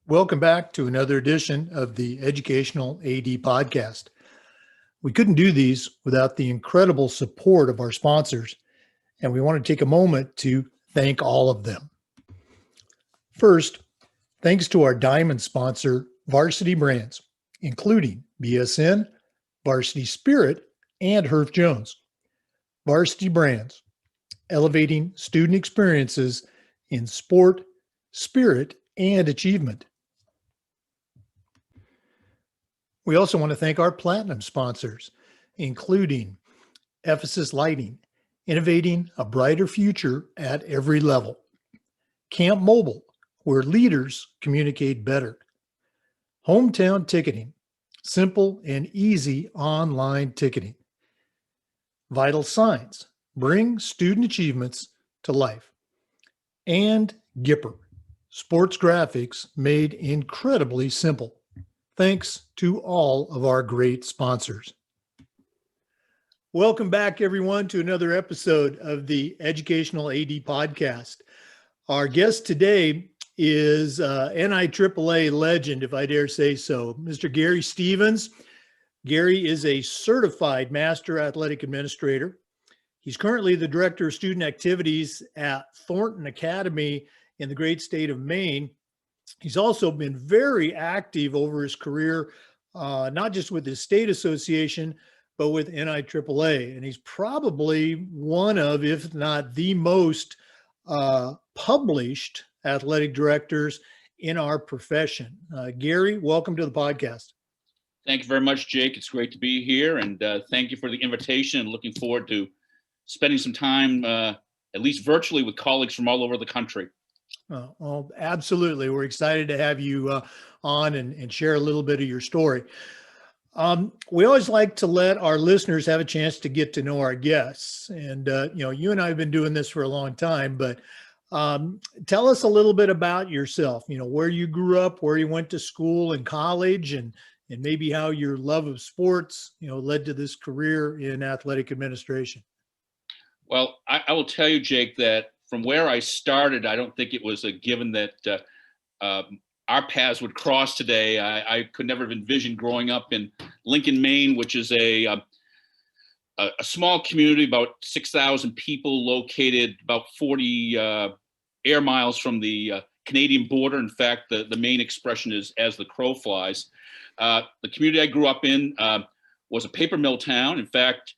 Welcome back to another edition of the Educational AD Podcast. We couldn't do these without the incredible support of our sponsors, and we want to take a moment to thank all of them. First, thanks to our diamond sponsor, Varsity Brands, including BSN, Varsity Spirit, and Herff Jones. Varsity Brands, elevating student experiences in sport, spirit, and achievement. We also want to thank our platinum sponsors, including Ephesus Lighting, innovating a brighter future at every level. Camp Mobile, where leaders communicate better. Hometown Ticketing, simple and easy online ticketing. Vital Signs, bring student achievements to life. And Gipper, sports graphics made incredibly simple. Thanks to all of our great sponsors. Welcome back, everyone, to another episode of the Educational AD Podcast. Our guest today is NIAAA legend, if I dare say so, Mr. Gary Stevens. Gary is a certified Master Athletic Administrator. He's currently the Director of Student Activities at Thornton Academy in the great state of Maine. He's also been very active over his career, not just with his state association, but with NIAAA. And he's probably one of, if not the most published athletic directors in our profession. Gary, welcome to the podcast. Thank you very much, Jake. It's great to be here. And thank you for the invitation. And looking forward to spending some time, at least virtually, with colleagues from all over the country. Well, absolutely. We're excited to have you on and share a little bit of your story. We always like to let our listeners have a chance to get to know our guests. And, you and I have been doing this for a long time, but tell us a little bit about yourself, where you grew up, where you went to school and college, and maybe how your love of sports, led to this career in athletic administration. Well, I will tell you, Jake, that from where I started, I don't think it was a given that our paths would cross today. I could never have envisioned growing up in Lincoln, Maine, which is a small community, about 6,000 people, located about 40 air miles from the Canadian border. In fact, the main expression is "as the crow flies." The community I grew up in was a paper mill town. In fact,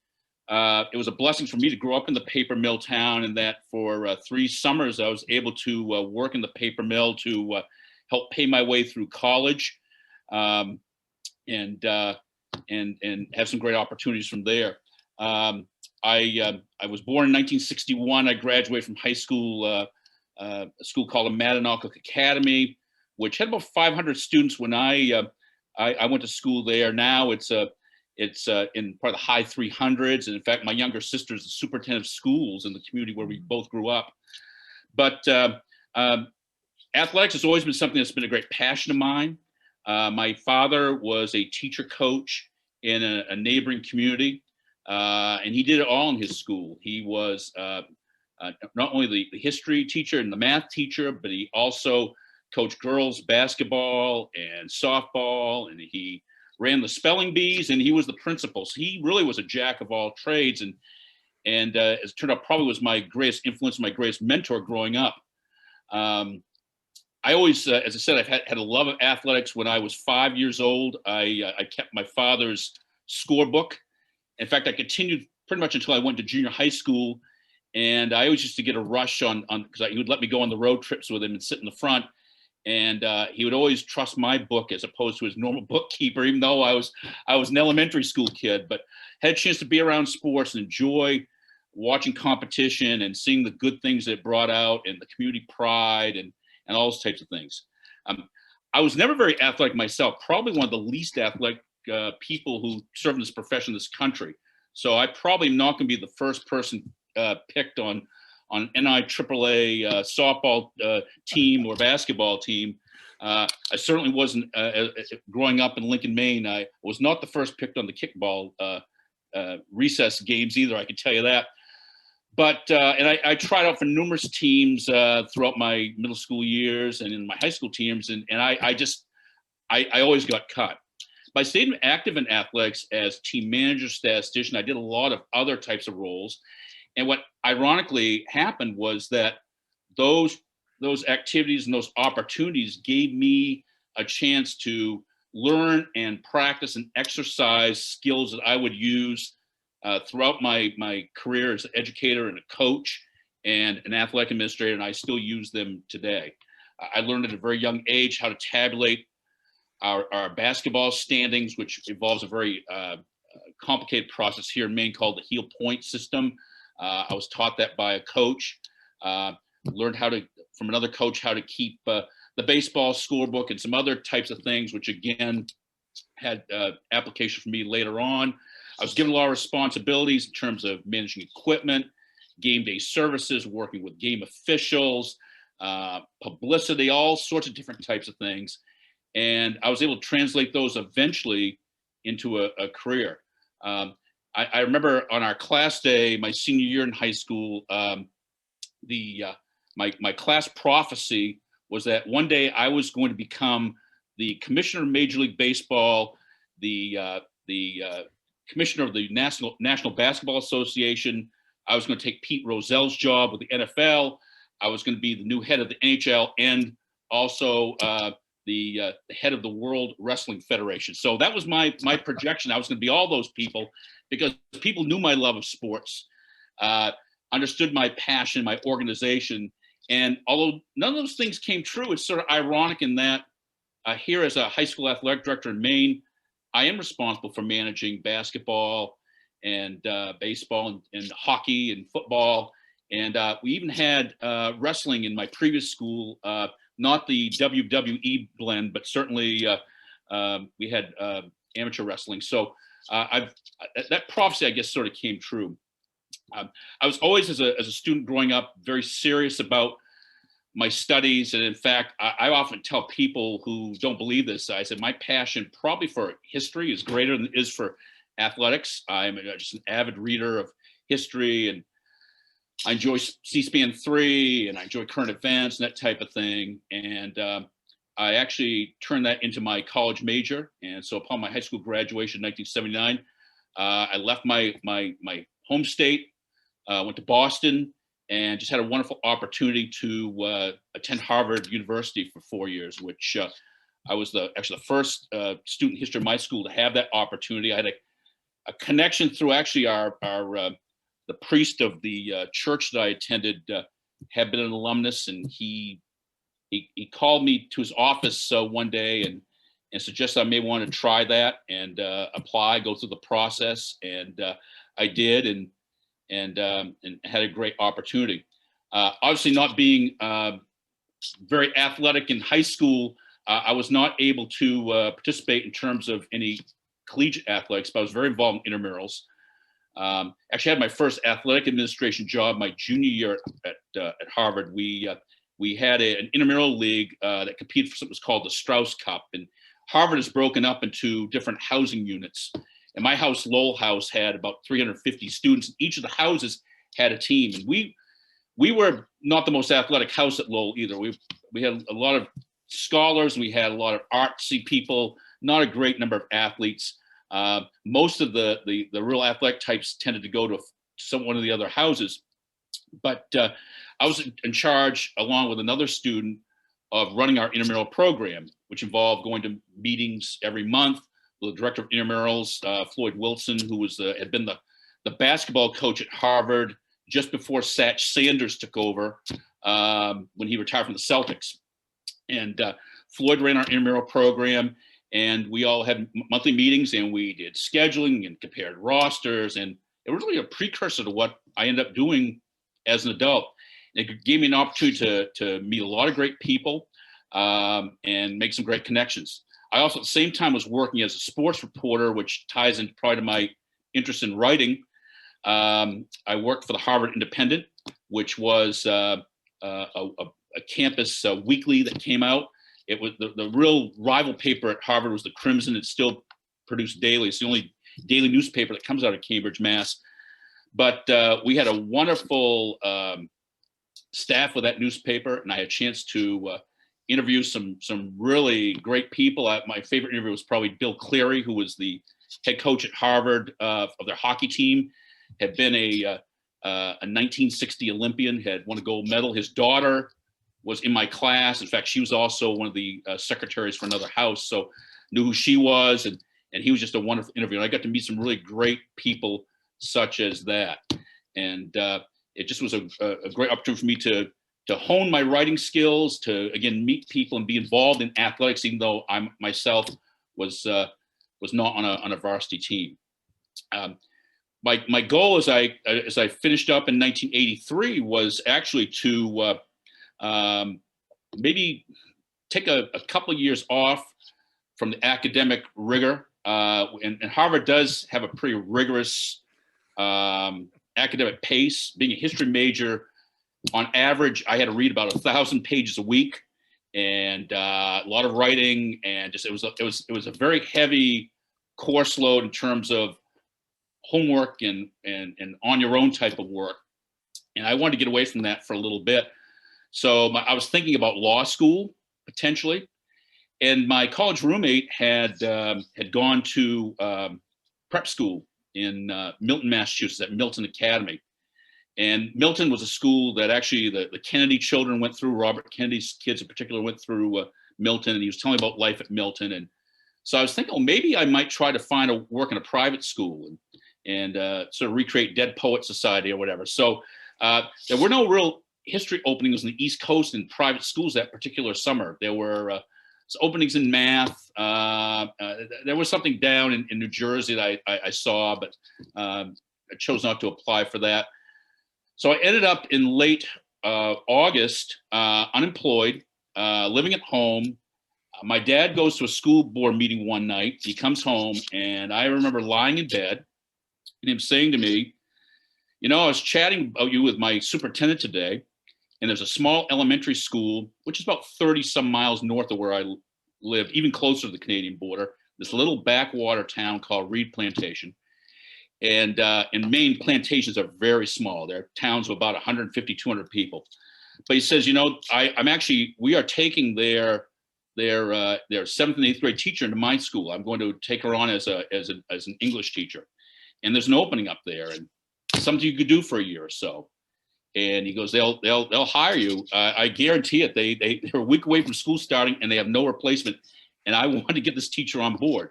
it was a blessing for me to grow up in the paper mill town, and that for 3 summers I was able to work in the paper mill to help pay my way through college, and have some great opportunities from there. I was born in 1961. I graduated from high school, a school called Acad Academy, which had about 500 students when I went to school there. Now it's in part of the high 300s. And in fact, my younger sister is the superintendent of schools in the community where we both grew up. But athletics has always been something that's been a great passion of mine. My father was a teacher coach in a neighboring community, and he did it all in his school. He was not only the history teacher and the math teacher, but he also coached girls basketball and softball, and he ran the spelling bees, and he was the principal. So he really was a jack of all trades, and as it turned out, probably was my greatest influence, my greatest mentor growing up. I always, as I said, I've had a love of athletics. When I was 5 years old, I kept my father's scorebook. In fact, I continued pretty much until I went to junior high school, and I always used to get a rush on because he would let me go on the road trips with him and sit in the front. And he would always trust my book as opposed to his normal bookkeeper, even though I was an elementary school kid, but had a chance to be around sports and enjoy watching competition and seeing the good things that it brought out and the community pride and all those types of things. I was never very athletic myself, probably one of the least athletic people who serve in this profession in this country. So I probably am not going to be the first person picked on NIAAA softball team or basketball team. I certainly wasn't, growing up in Lincoln, Maine, I was not the first picked on the kickball recess games either, I can tell you that. and I tried out for numerous teams throughout my middle school years and in my high school teams, and I always got cut. But I stayed active in athletics as team manager, statistician. I did a lot of other types of roles. And what ironically happened was that those activities and those opportunities gave me a chance to learn and practice and exercise skills that I would use throughout my career as an educator and a coach and an athletic administrator, and I still use them today. I learned at a very young age how to tabulate our basketball standings, which involves a very complicated process here in Maine called the heel point system. I was taught that by a coach. Learned from another coach how to keep the baseball scorebook and some other types of things, which again had application for me later on. I was given a lot of responsibilities in terms of managing equipment, game day services, working with game officials, publicity, all sorts of different types of things. And I was able to translate those eventually into a career. I remember on our class day, my senior year in high school, my class prophecy was that one day I was going to become the commissioner of Major League Baseball, the commissioner of the National Basketball Association. I was going to take Pete Rozell's job with the NFL. I was going to be the new head of the NHL and also the head of the World Wrestling Federation. So that was my projection. I was going to be all those people because people knew my love of sports, understood my passion, my organization. And although none of those things came true, it's sort of ironic in that here as a high school athletic director in Maine, I am responsible for managing basketball and baseball and hockey and football. And we even had wrestling in my previous school, not the WWE blend, but certainly we had amateur wrestling. So that prophecy, I guess, sort of came true. I was always, as a student growing up, very serious about my studies. And in fact, I often tell people who don't believe this, I said, my passion probably for history is greater than it is for athletics. I'm just an avid reader of history, and I enjoy C-SPAN 3, and I enjoy current events and that type of thing. And I actually turned that into my college major. And so upon my high school graduation in 1979, I left my home state, went to Boston, and just had a wonderful opportunity to attend Harvard University for 4 years, which I was actually the first student in history of my school to have that opportunity. I had a connection through actually the priest of the church that I attended had been an alumnus, and he called me to his office one day and suggested I may want to try that and apply, go through the process, and I did, and had a great opportunity. Obviously, not being very athletic in high school, I was not able to participate in terms of any collegiate athletics, but I was very involved in intramurals. Actually had my first athletic administration job my junior year at Harvard. We had an intramural league that competed for something that's called the Strauss Cup, and Harvard is broken up into different housing units. And my house, Lowell House, had about 350 students. Each of the houses had a team, and we were not the most athletic house at Lowell either. We had a lot of scholars, and we had a lot of artsy people. Not a great number of athletes. Most of the real athletic types tended to go to one of the other houses. But I was in charge, along with another student, of running our intramural program, which involved going to meetings every month. The director of intramurals, Floyd Wilson, who had been the basketball coach at Harvard just before Satch Sanders took over when he retired from the Celtics. And Floyd ran our intramural program, and we all had monthly meetings, and we did scheduling and compared rosters, and it was really a precursor to what I ended up doing as an adult. It gave me an opportunity to meet a lot of great people and make some great connections. I also, at the same time, was working as a sports reporter, which ties into probably to my interest in writing. I worked for the Harvard Independent, which was a campus weekly that came out. It was the real rival paper at Harvard was the Crimson. It's still produced daily. It's the only daily newspaper that comes out of Cambridge, Mass. But we had a wonderful staff with that newspaper, and I had a chance to interview some really great people. My favorite interview was probably Bill Cleary, who was the head coach at Harvard of their hockey team, had been a 1960 Olympian, had won a gold medal. His daughter was in my class. In fact, she was also one of the secretaries for another house, so knew who she was, and he was just a wonderful interview. And I got to meet some really great people such as that. And it just was a great opportunity for me to hone my writing skills, to again meet people and be involved in athletics, even though I myself was not on a varsity team. My goal as I finished up in 1983 was actually to maybe take a couple of years off from the academic rigor. And Harvard does have a pretty rigorous academic pace. Being a history major, on average, I had to read about 1,000 pages a week, and a lot of writing, and just it was a very heavy course load in terms of homework and on your own type of work. And I wanted to get away from that for a little bit. So I was thinking about law school potentially, and my college roommate had gone to prep school in Milton, Massachusetts, at Milton Academy. And Milton was a school that actually the Kennedy children went through. Robert Kennedy's kids in particular went through Milton, and he was telling me about life at Milton. And so I was thinking, well, maybe I might try to find a work in a private school and sort of recreate Dead Poet Society or whatever. So there were no real history openings on the East Coast in private schools that particular summer. There were openings in math. There was something down in New Jersey that I saw, but I chose not to apply for that. So I ended up in late August, unemployed, living at home. My dad goes to a school board meeting one night. He comes home, and I remember lying in bed and him saying to me, you know, I was chatting about you with my superintendent today, and there's a small elementary school, which is about 30 some miles north of where I live, even closer to the Canadian border, this little backwater town called Reed Plantation. And in Maine, plantations are very small. They're towns of about 150, 200 people. But he says, you know, we are taking their 7th and 8th grade teacher into my school. I'm going to take her on as an English teacher. And there's an opening up there, and something you could do for a year or so. And he goes, they'll hire you. I guarantee it. They're a week away from school starting, and they have no replacement. And I want to get this teacher on board.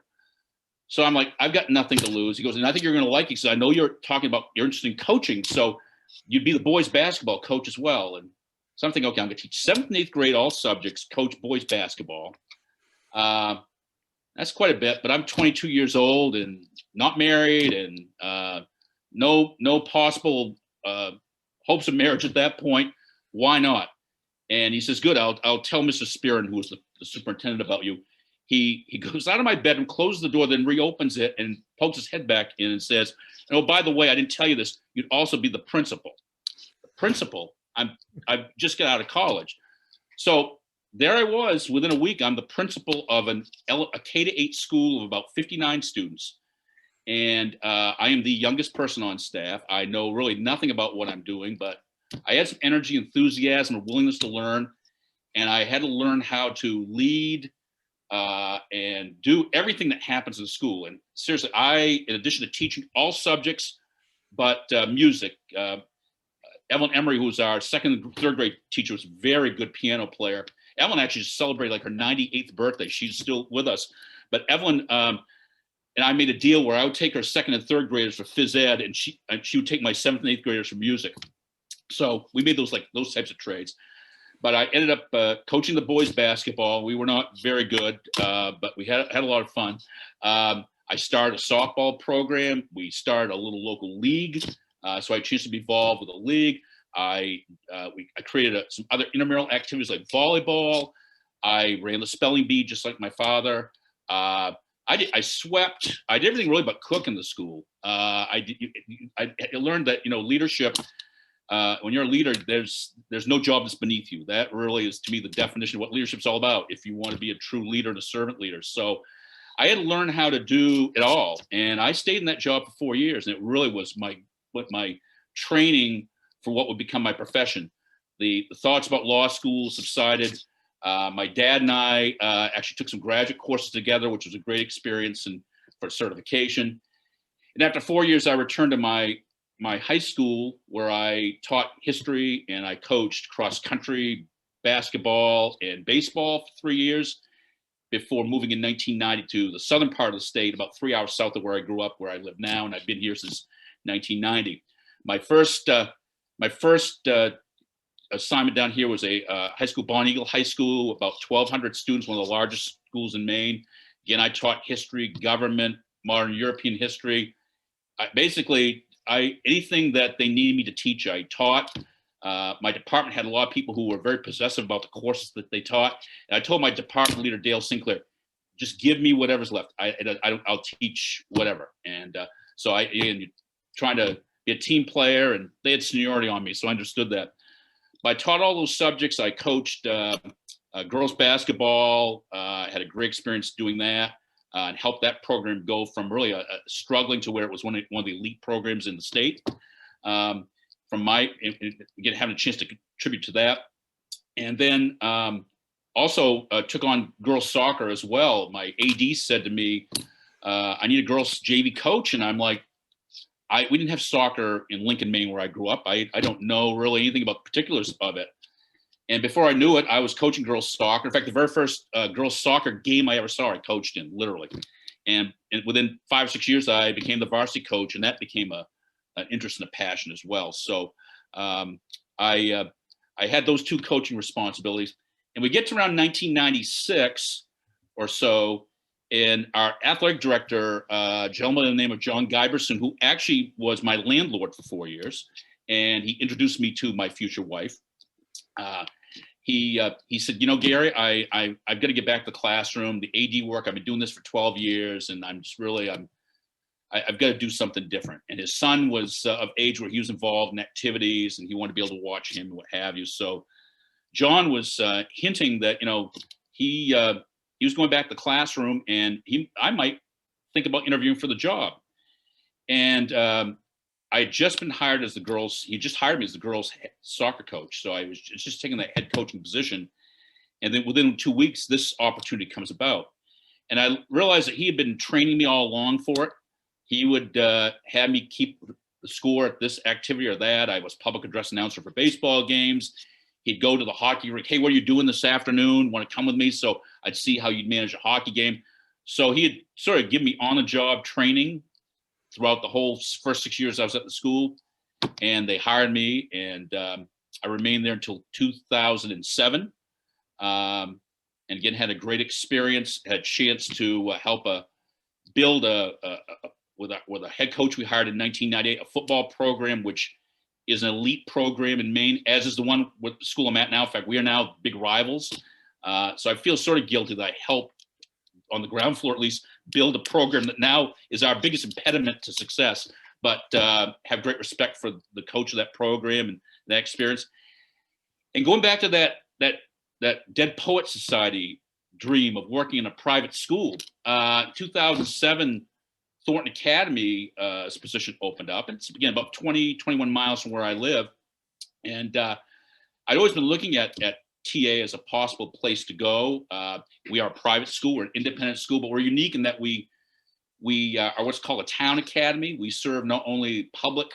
So I'm like, I've got nothing to lose. He goes, and I think you're going to like it, because I know you're talking about you're interested in coaching. So you'd be the boys basketball coach as well. And so I'm thinking, okay, I'm going to teach 7th and 8th grade, all subjects, coach boys basketball. That's quite a bit, but I'm 22 years old and not married, and no possible hopes of marriage at that point. Why not? And he says, good, I'll tell Mr. Spearin, who was the superintendent, about you. He goes out of my bedroom, closes the door, then reopens it and pokes his head back in and says, oh, by the way, I didn't tell you this. You'd also be the principal. The principal? I just got out of college. So there I was. Within a week, I'm the principal of a K-8 school of about 59 students. And I am the youngest person on staff. I know really nothing about what I'm doing, but I had some energy, enthusiasm, and willingness to learn. And I had to learn how to lead and do everything that happens in the school. And seriously, in addition to teaching all subjects, but music, Evelyn Emery, who was our 2nd and 3rd grade teacher, was a very good piano player. Evelyn actually just celebrated like her 98th birthday. She's still with us. But Evelyn and I made a deal where I would take her 2nd and 3rd graders for phys ed, and she would take my 7th and 8th graders for music. So we made those types of trades. But I ended up coaching the boys basketball. We were not very good, but we had a lot of fun. I started a softball program. We started a little local league. So I had a chance to be involved with a league. I created some other intramural activities like volleyball. I ran the spelling bee just like my father. I swept. I did everything really but cook in the school. I learned that, you know, leadership. When you're a leader, there's no job that's beneath you. That really is, to me, the definition of what leadership's all about, if you want to be a true leader and a servant leader. So I had to learn how to do it all. And I stayed in that job for 4 years, and it really was with my training for what would become my profession. The thoughts about law school subsided. My dad and I actually took some graduate courses together, which was a great experience and for certification. And after 4 years, I returned to my high school where I taught history and I coached cross country, basketball, and baseball for 3 years before moving in 1990 to the southern part of the state, about 3 hours south of where I grew up, where I live now, and I've been here since 1990. My first assignment down here was a high school, Bonn Eagle High School, about 1,200 students, one of the largest schools in Maine. Again, I taught history, government, modern European history. Anything that they needed me to teach, I taught. My department had a lot of people who were very possessive about the courses that they taught. And I told my department leader, Dale Sinclair, just give me whatever's left. I'll teach whatever. And so trying to be a team player, and they had seniority on me, so I understood that. But I taught all those subjects. I coached girls basketball, had a great experience doing that, and helped that program go from really struggling to where it was one of the elite programs in the state. Again, having a chance to contribute to that. And then also took on girls soccer as well. My AD said to me, I need a girls JV coach. And I'm like, we didn't have soccer in Lincoln, Maine, where I grew up. I don't know really anything about the particulars of it. And before I knew it, I was coaching girls soccer. In fact, the very first girls soccer game I ever saw, I coached in, literally. And within 5 or 6 years, I became the varsity coach, and that became an interest and a passion as well. So I had those two coaching responsibilities. And we get to around 1996 or so, and our athletic director, a gentleman by the name of John Giberson, who actually was my landlord for 4 years, and he introduced me to my future wife. He said, Gary, I've got to get back to the classroom, the AD work. I've been doing this for 12 years, and I've got to do something different. And his son was of age where he was involved in activities, and he wanted to be able to watch him and what have you. So John was hinting that he was going back to the classroom, and I might think about interviewing for the job. And I had just been hired as he just hired me as the girls soccer coach. So I was just taking that head coaching position. And then within 2 weeks, this opportunity comes about. And I realized that he had been training me all along for it. He would have me keep the score at this activity or that. I was public address announcer for baseball games. He'd go to the hockey rink. Hey, what are you doing this afternoon? Want to come with me? So I'd see how you'd manage a hockey game. So he had sort of given me on-the-job training throughout the whole first 6 years I was at the school. And they hired me, and I remained there until 2007. And again, had a great experience, had a chance to help build with a head coach we hired in 1998, a football program, which is an elite program in Maine, as is the one with the school I'm at now. In fact, we are now big rivals. So I feel sort of guilty that I helped, on the ground floor at least, build a program that now is our biggest impediment to success, but have great respect for the coach of that program and that experience. And going back to that Dead Poet Society dream of working in a private school, 2007, Thornton Academy position opened up. It's, again, about 21 miles from where I live. And I'd always been looking at TA as a possible place to go. We are a private school, we're an independent school, but we're unique in that we are what's called a town academy. We serve not only public,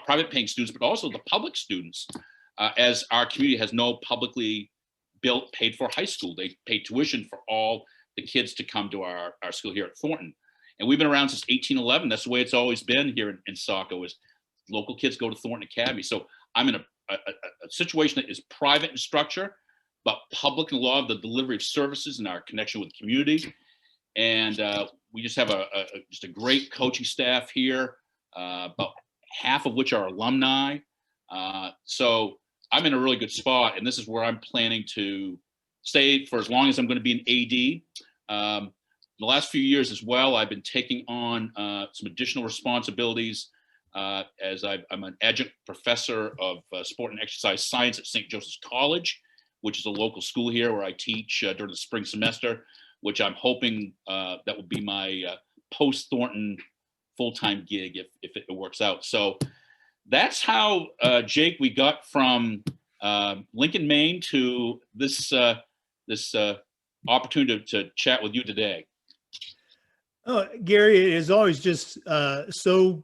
private paying students, but also the public students, as our community has no publicly built, paid for high school. They pay tuition for all the kids to come to our school here at Thornton. And we've been around since 1811. That's the way it's always been here in Saco, is local kids go to Thornton Academy. So I'm in a situation that is private in structure, but public in law of the delivery of services and our connection with the community. And we just have just a great coaching staff here, about half of which are alumni. So I'm in a really good spot, and this is where I'm planning to stay for as long as I'm going to be an AD. The last few years as well, I've been taking on some additional responsibilities as I'm an adjunct professor of sport and exercise science at St. Joseph's College, which is a local school here where I teach during the spring semester, which I'm hoping that will be my post-Thornton full-time gig if it works out. So that's how, Jake, we got from Lincoln, Maine to this opportunity to chat with you today. Oh, Gary, it is always just so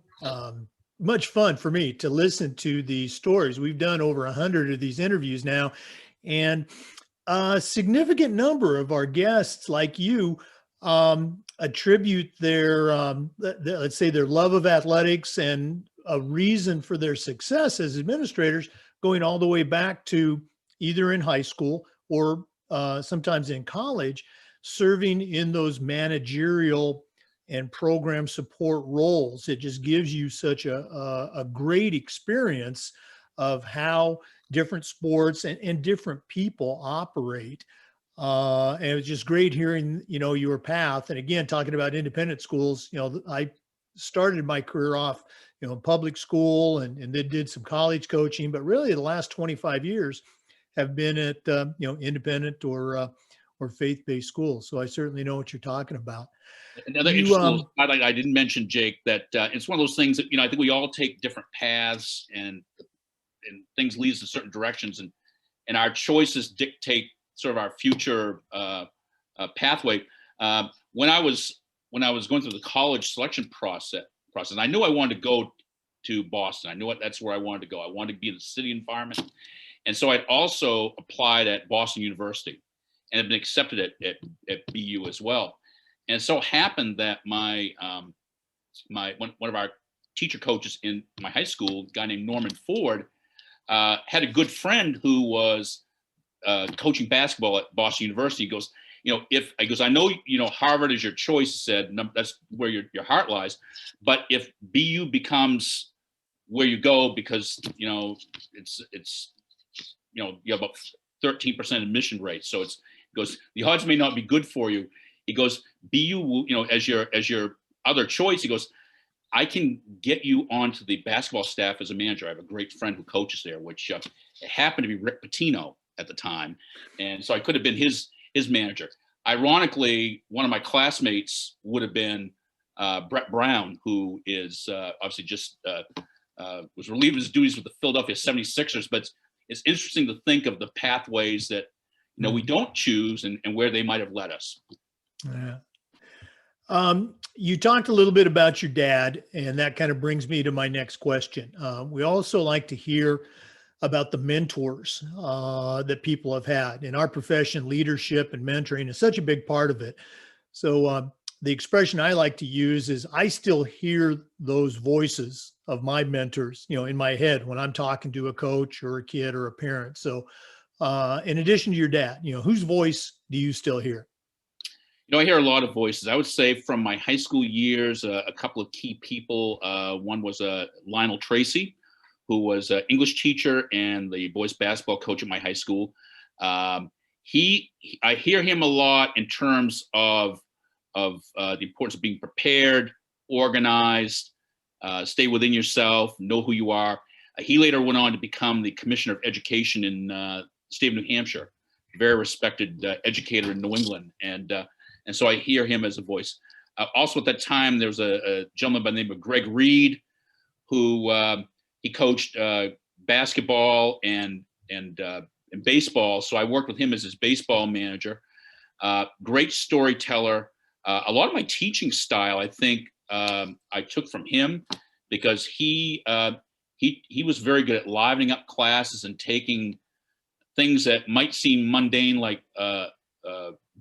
much fun for me to listen to these stories. We've done over 100 of these interviews now, and a significant number of our guests, like you, attribute their, let's say, their love of athletics and a reason for their success as administrators going all the way back to either in high school or sometimes in college, serving in those managerial and program support roles. It just gives you such a great experience of how different sports and different people operate. And it was just great hearing, your path. And again, talking about independent schools, I started my career off, in public school and then did some college coaching, but really the last 25 years have been at, independent or faith-based schools. So I certainly know what you're talking about. Another interesting I didn't mention, Jake, that it's one of those things that, I think we all take different paths and things lead us in certain directions, and our choices dictate sort of our future pathway. When I was going through the college selection process, I knew I wanted to go to Boston. I knew that's where I wanted to go. I wanted to be in the city environment. And so I'd also applied at Boston University and have been accepted at BU as well. And it so happened that one of our teacher coaches in my high school, a guy named Norman Ford, had a good friend who was coaching basketball at Boston University. He goes, I know, Harvard is your choice. He said, that's where your heart lies. But if BU becomes where you go, because, it's you have about 13% admission rate. So he goes, the odds may not be good for you. He goes, BU will, as your other choice, he goes, I can get you onto the basketball staff as a manager. I have a great friend who coaches there, which it happened to be Rick Pitino at the time. And so I could have been his manager. Ironically, one of my classmates would have been Brett Brown, who is obviously just was relieved of his duties with the Philadelphia 76ers. But it's interesting to think of the pathways that we don't choose and where they might have led us. Yeah. You talked a little bit about your dad, and that kind of brings me to my next question. We also like to hear about the mentors that people have had in our profession. Leadership and mentoring is such a big part of it. So the expression I like to use is I still hear those voices of my mentors, in my head when I'm talking to a coach or a kid or a parent. So in addition to your dad, whose voice do you still hear? I hear a lot of voices. I would say from my high school years, a couple of key people. One was Lionel Tracy, who was an English teacher and the boys basketball coach at my high school. I hear him a lot in terms of the importance of being prepared, organized, stay within yourself, know who you are. He later went on to become the commissioner of education in the state of New Hampshire, very respected educator in New England. And so I hear him as a voice. Also at that time, there was a gentleman by the name of Greg Reed, who he coached basketball and baseball. So I worked with him as his baseball manager. Great storyteller. A lot of my teaching style, I think, I took from him, because he was very good at livening up classes and taking things that might seem mundane, like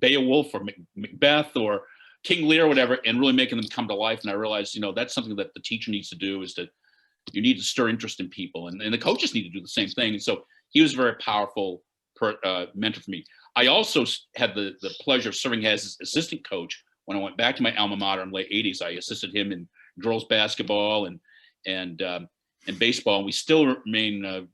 Beowulf or Macbeth or King Lear or whatever, and really making them come to life. And I realized, that's something that the teacher needs to do, is you need to stir interest in people, and the coaches need to do the same thing. And so he was a very powerful mentor for me. I also had the pleasure of serving as his assistant coach when I went back to my alma mater in the late 80s. I assisted him in girls basketball and baseball, and we still remain in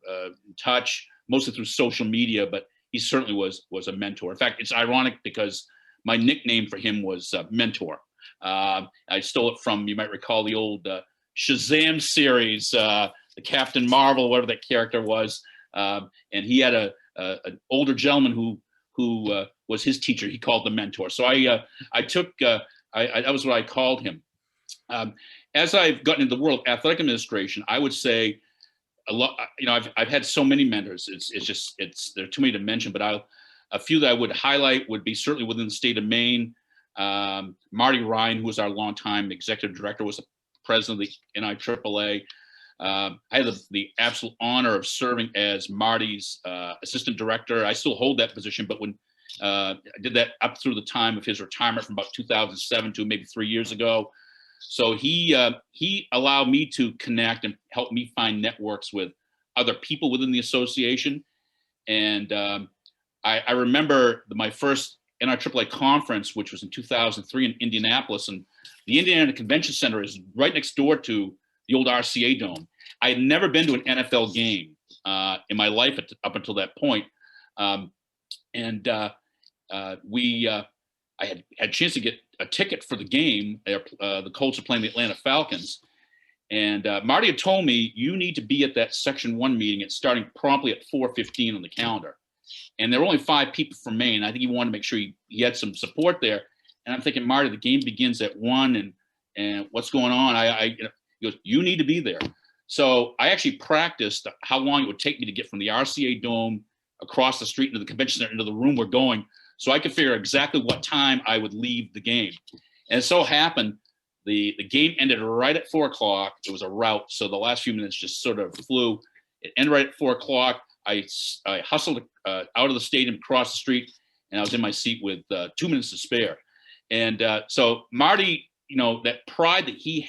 touch, mostly through social media, but he certainly was a mentor. In fact, it's ironic because my nickname for him was Mentor. I stole it from, you might recall, the old Shazam series, the Captain Marvel, whatever that character was. And he had an older gentleman who was his teacher. He called the Mentor. So that was what I called him. As I've gotten into the world of athletic administration, I would say a lot. I've had so many mentors. There are too many to mention, but a few that I would highlight would be certainly within the state of Maine. Marty Ryan, who was our longtime executive director, was the president of the NIAAA. I had the absolute honor of serving as Marty's assistant director. I still hold that position, but when I did that up through the time of his retirement from about 2007 to maybe 3 years ago. So he allowed me to connect and help me find networks with other people within the association. And I remember my first NIAAA conference, which was in 2003 in Indianapolis, and the Indiana Convention Center is right next door to the old RCA Dome. I had never been to an NFL game in my life up until that point. I had a chance to get a ticket for the game. The Colts are playing the Atlanta Falcons. And Marty had told me, you need to be at that Section 1 meeting. It's starting promptly at 4:15 on the calendar. And there were only 5 people from Maine. I think he wanted to make sure he had some support there. And I'm thinking, Marty, the game begins at 1, and what's going on? He goes, you need to be there. So I actually practiced how long it would take me to get from the RCA Dome across the street into the convention center, into the room we're going, so I could figure exactly what time I would leave the game. And it so happened, the game ended right at 4 o'clock. It was a rout, so the last few minutes just sort of flew. It ended right at 4 o'clock. I hustled out of the stadium, across the street, and I was in my seat with 2 minutes to spare. And so Marty, that pride that he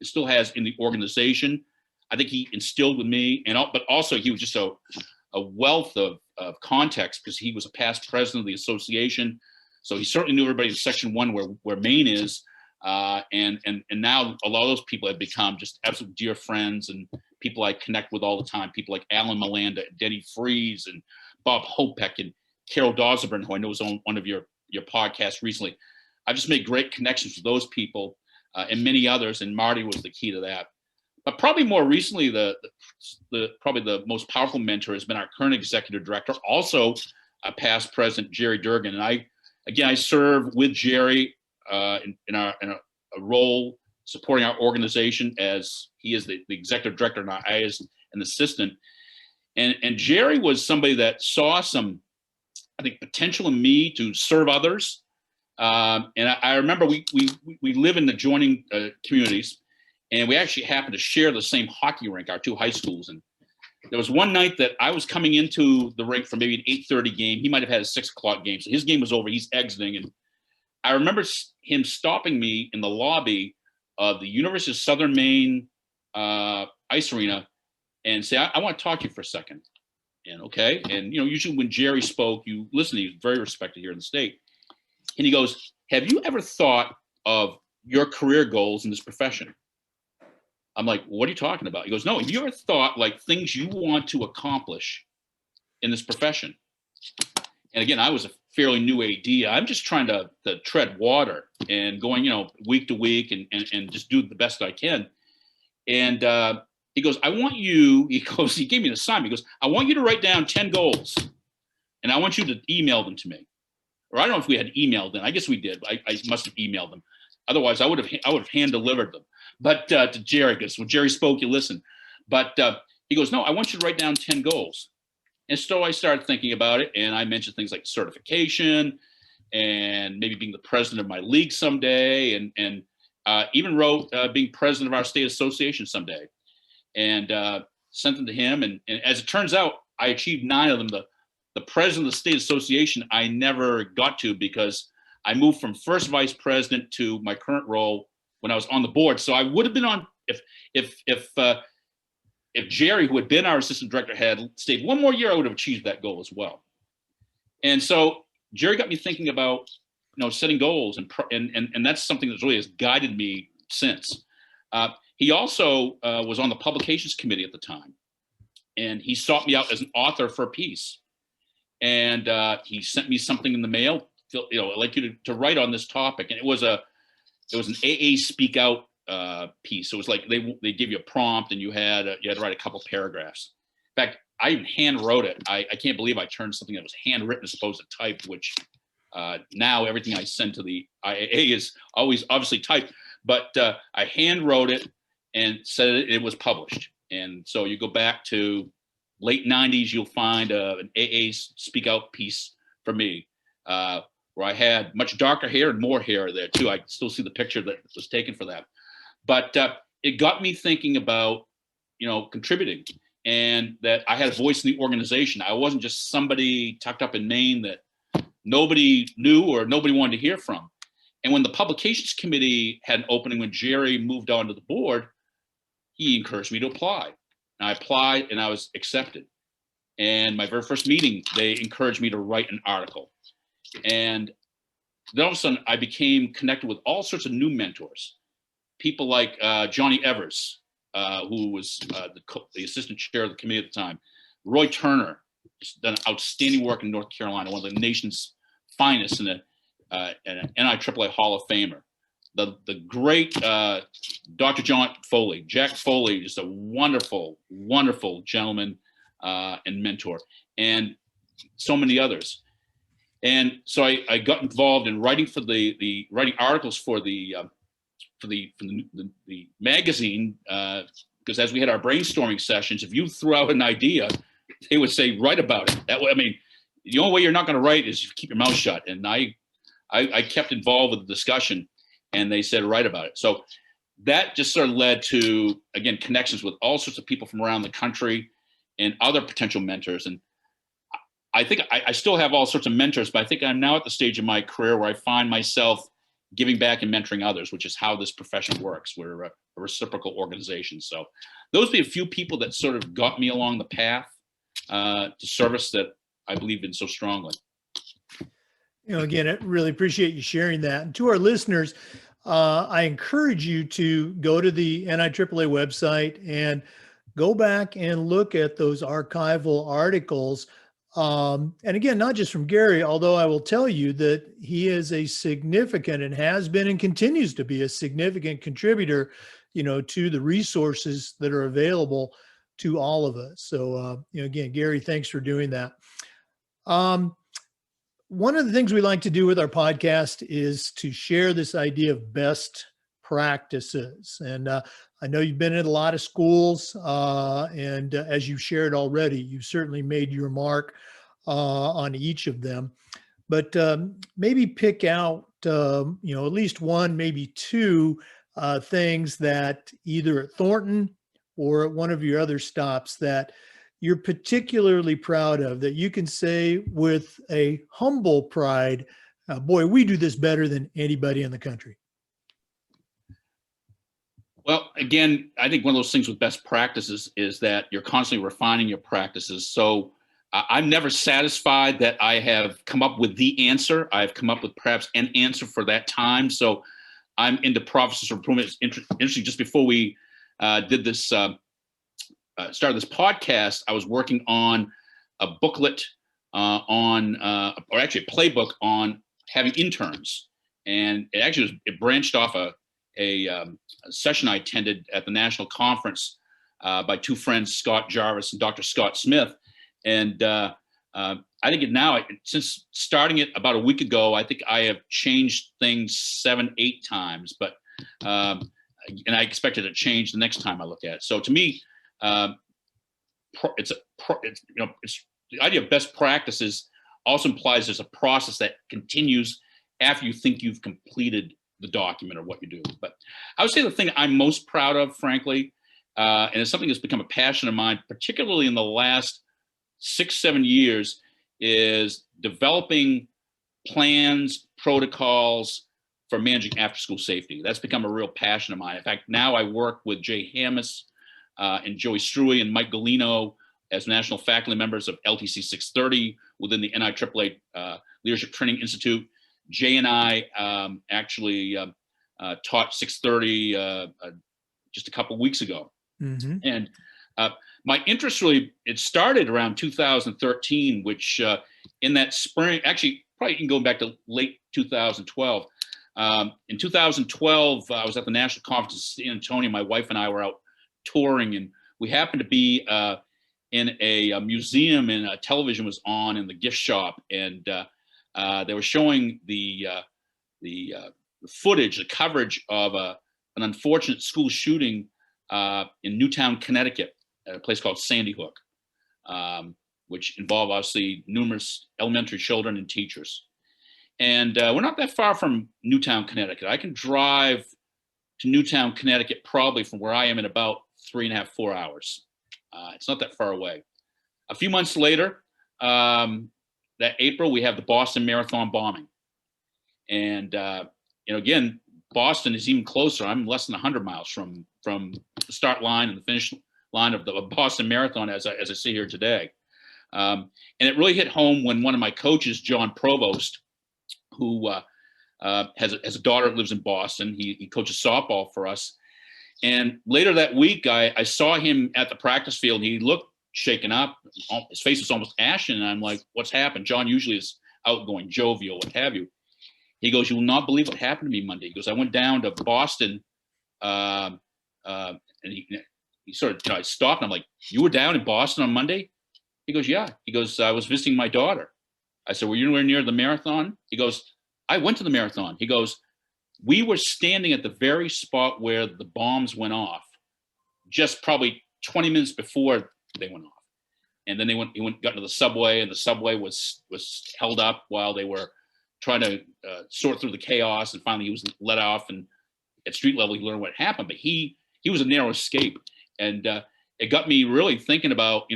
still has in the organization, I think he instilled with me. But also he was just a wealth of context, because he was a past president of the association. So he certainly knew everybody in Section 1 where Maine is. And now a lot of those people have become just absolute dear friends and people I connect with all the time. People like Alan Milanda, Denny Freeze, and Bob Hopek, and Carol Dawsburn, who I know was on one of your podcasts recently. I've just made great connections with those people and many others, and Marty was the key to that. But probably more recently, probably the most powerful mentor has been our current executive director, also a past president, Jerry Durgan. And I serve with Jerry in a role supporting our organization, as he is the executive director and I as an assistant. And Jerry was somebody that saw some, I think, potential in me to serve others. And I remember we live in adjoining communities, and we actually happened to share the same hockey rink, our 2 high schools. And there was one night that I was coming into the rink for maybe an 8:30 game. He might have had a 6 o'clock game. So his game was over. He's exiting. And I remember him stopping me in the lobby of the University of Southern Maine ice arena and say, I want to talk to you for a second. And okay. And, usually when Jerry spoke, you listen, he's very respected here in the state. And he goes, have you ever thought of your career goals in this profession? I'm like, what are you talking about? He goes, no, have you ever thought like things you want to accomplish in this profession? And again, I was a fairly new AD. I'm just trying to tread water and going, week to week and just do the best I can. And he goes, he gave me an assignment. He goes, I want you to write down 10 goals, and I want you to email them to me. Or I don't know if we had emailed them. I guess we did. I must have emailed them. Otherwise, I would have hand delivered them. But to Jerry, because when Jerry spoke, you listen. But he goes, no, I want you to write down 10 goals. And so I started thinking about it, and I mentioned things like certification and maybe being the president of my league someday, and even wrote being president of our state association someday, and sent them to him. And as it turns out, I achieved 9 of them. The president of the state association I never got to, because I moved from first vice president to my current role when I was on the board. So I would have been on if Jerry, who had been our assistant director, had stayed 1 more year, I would have achieved that goal as well. And so Jerry got me thinking about, setting goals, and that's something that really has guided me since. He also was on the publications committee at the time, and he sought me out as an author for a piece. And he sent me something in the mail. I'd like you to write on this topic, and it was an AA Speak Out piece. So it was like they give you a prompt, and you had to write a couple paragraphs. In fact, I even hand wrote it. I can't believe I turned something that was handwritten as opposed to typed, which now everything I send to the IAA is always obviously typed. but I hand wrote it and said it was published. And so you go back to late 90s, you'll find an AA Speak Out piece for me, where I had much darker hair and more hair there too. I still see the picture that was taken for that. But it got me thinking about, contributing, and that I had a voice in the organization. I wasn't just somebody tucked up in Maine that nobody knew or nobody wanted to hear from. And when the publications committee had an opening, when Jerry moved on to the board, he encouraged me to apply. And I applied and I was accepted. And my very first meeting, they encouraged me to write an article. And then all of a sudden, I became connected with all sorts of new mentors. People like Johnny Evers, who was the assistant chair of the committee at the time. Roy Turner, has done outstanding work in North Carolina, one of the nation's finest, and an NIAAA Hall of Famer. The great Dr. Jack Foley, just a wonderful, wonderful gentleman and mentor, and so many others. And so I got involved in writing for the writing articles for the magazine, because as we had our brainstorming sessions, if you threw out an idea, they would say, write about it. That way, I mean, the only way you're not going to write is keep your mouth shut. And I kept involved with the discussion, and they said, write about it. So that just sort of led to, again, connections with all sorts of people from around the country and other potential mentors. And I think I still have all sorts of mentors, but I think I'm now at the stage of my career where I find myself giving back and mentoring others, which is how this profession works. We're a reciprocal organization. So those would be a few people that sort of got me along the path to service that I believe in so strongly. Again, I really appreciate you sharing that. And to our listeners, I encourage you to go to the NIAAA website and go back and look at those archival articles. And again, not just from Gary, although I will tell you that he is a significant and has been and continues to be a significant contributor, to the resources that are available to all of us. So, again, Gary, thanks for doing that. One of the things we like to do with our podcast is to share this idea of best practices. And I know you've been in a lot of schools, and as you shared already, you've certainly made your mark on each of them. But maybe pick out, at least one, maybe two things that either at Thornton or at one of your other stops that you're particularly proud of, that you can say with a humble pride, boy, we do this better than anybody in the country? Well, again, I think one of those things with best practices is that you're constantly refining your practices. So I'm never satisfied that I have come up with the answer. I've come up with perhaps an answer for that time. So I'm into process of improvement. It's interesting, just before we did this, started this podcast, I was working on a booklet or actually a playbook on having interns. And it branched off a session I attended at the national conference by two friends, Scott Jarvis and Dr. Scott Smith. And I think since starting it about a week ago, I think I have changed things 7-8 times, but and I expect it to change the next time I look at it. So to me, it's the idea of best practices also implies there's a process that continues after you think you've completed the document or what you do. But I would say the thing I'm most proud of, frankly, and it's something that's become a passion of mine, particularly in the last 6-7 years, is developing plans, protocols for managing after-school safety. That's become a real passion of mine. In fact, now I work with Jay Hammis and Joey Struy and Mike Galino as national faculty members of LTC 630 within the NIAAA Leadership Training Institute. Jay and I actually taught 630 just a couple of weeks ago. Mm-hmm. And my interest really, it started around 2013, which in that spring, actually probably even going back to late 2012. In 2012, I was at the national conference in San Antonio. My wife and I were out touring, and we happened to be in a museum, and television was on in the gift shop, and they were showing the footage, the coverage of an unfortunate school shooting in Newtown, Connecticut, at a place called Sandy Hook, which involved obviously numerous elementary children and teachers. And we're not that far from Newtown, Connecticut. I can drive to Newtown, Connecticut, probably from where I am in about 3.5, 4 hours. It's not that far away. A few months later, that April, we have the Boston Marathon bombing. And, again, Boston is even closer. I'm less than 100 miles from the start line and the finish line of the Boston Marathon as I see here today. And it really hit home when one of my coaches, John Provost, who has a daughter that lives in Boston, he coaches softball for us. And later that week, I saw him at the practice field. He looked shaken up. His face was almost ashen. And I'm like, what's happened? John usually is outgoing, jovial, what have you. He goes, you will not believe what happened to me Monday. He goes, I went down to Boston, and he sort of, I stopped and I'm like, you were down in Boston on Monday? He goes, yeah. He goes, I was visiting my daughter. I said, were you anywhere near the marathon? He goes, I went to the marathon. He goes, we were standing at the very spot where the bombs went off, just probably 20 minutes before they went off. And then he got into the subway, and the subway was held up while they were trying to sort through the chaos. And finally he was let off, and at street level, he learned what happened. But he was a narrow escape. And it got me really thinking about,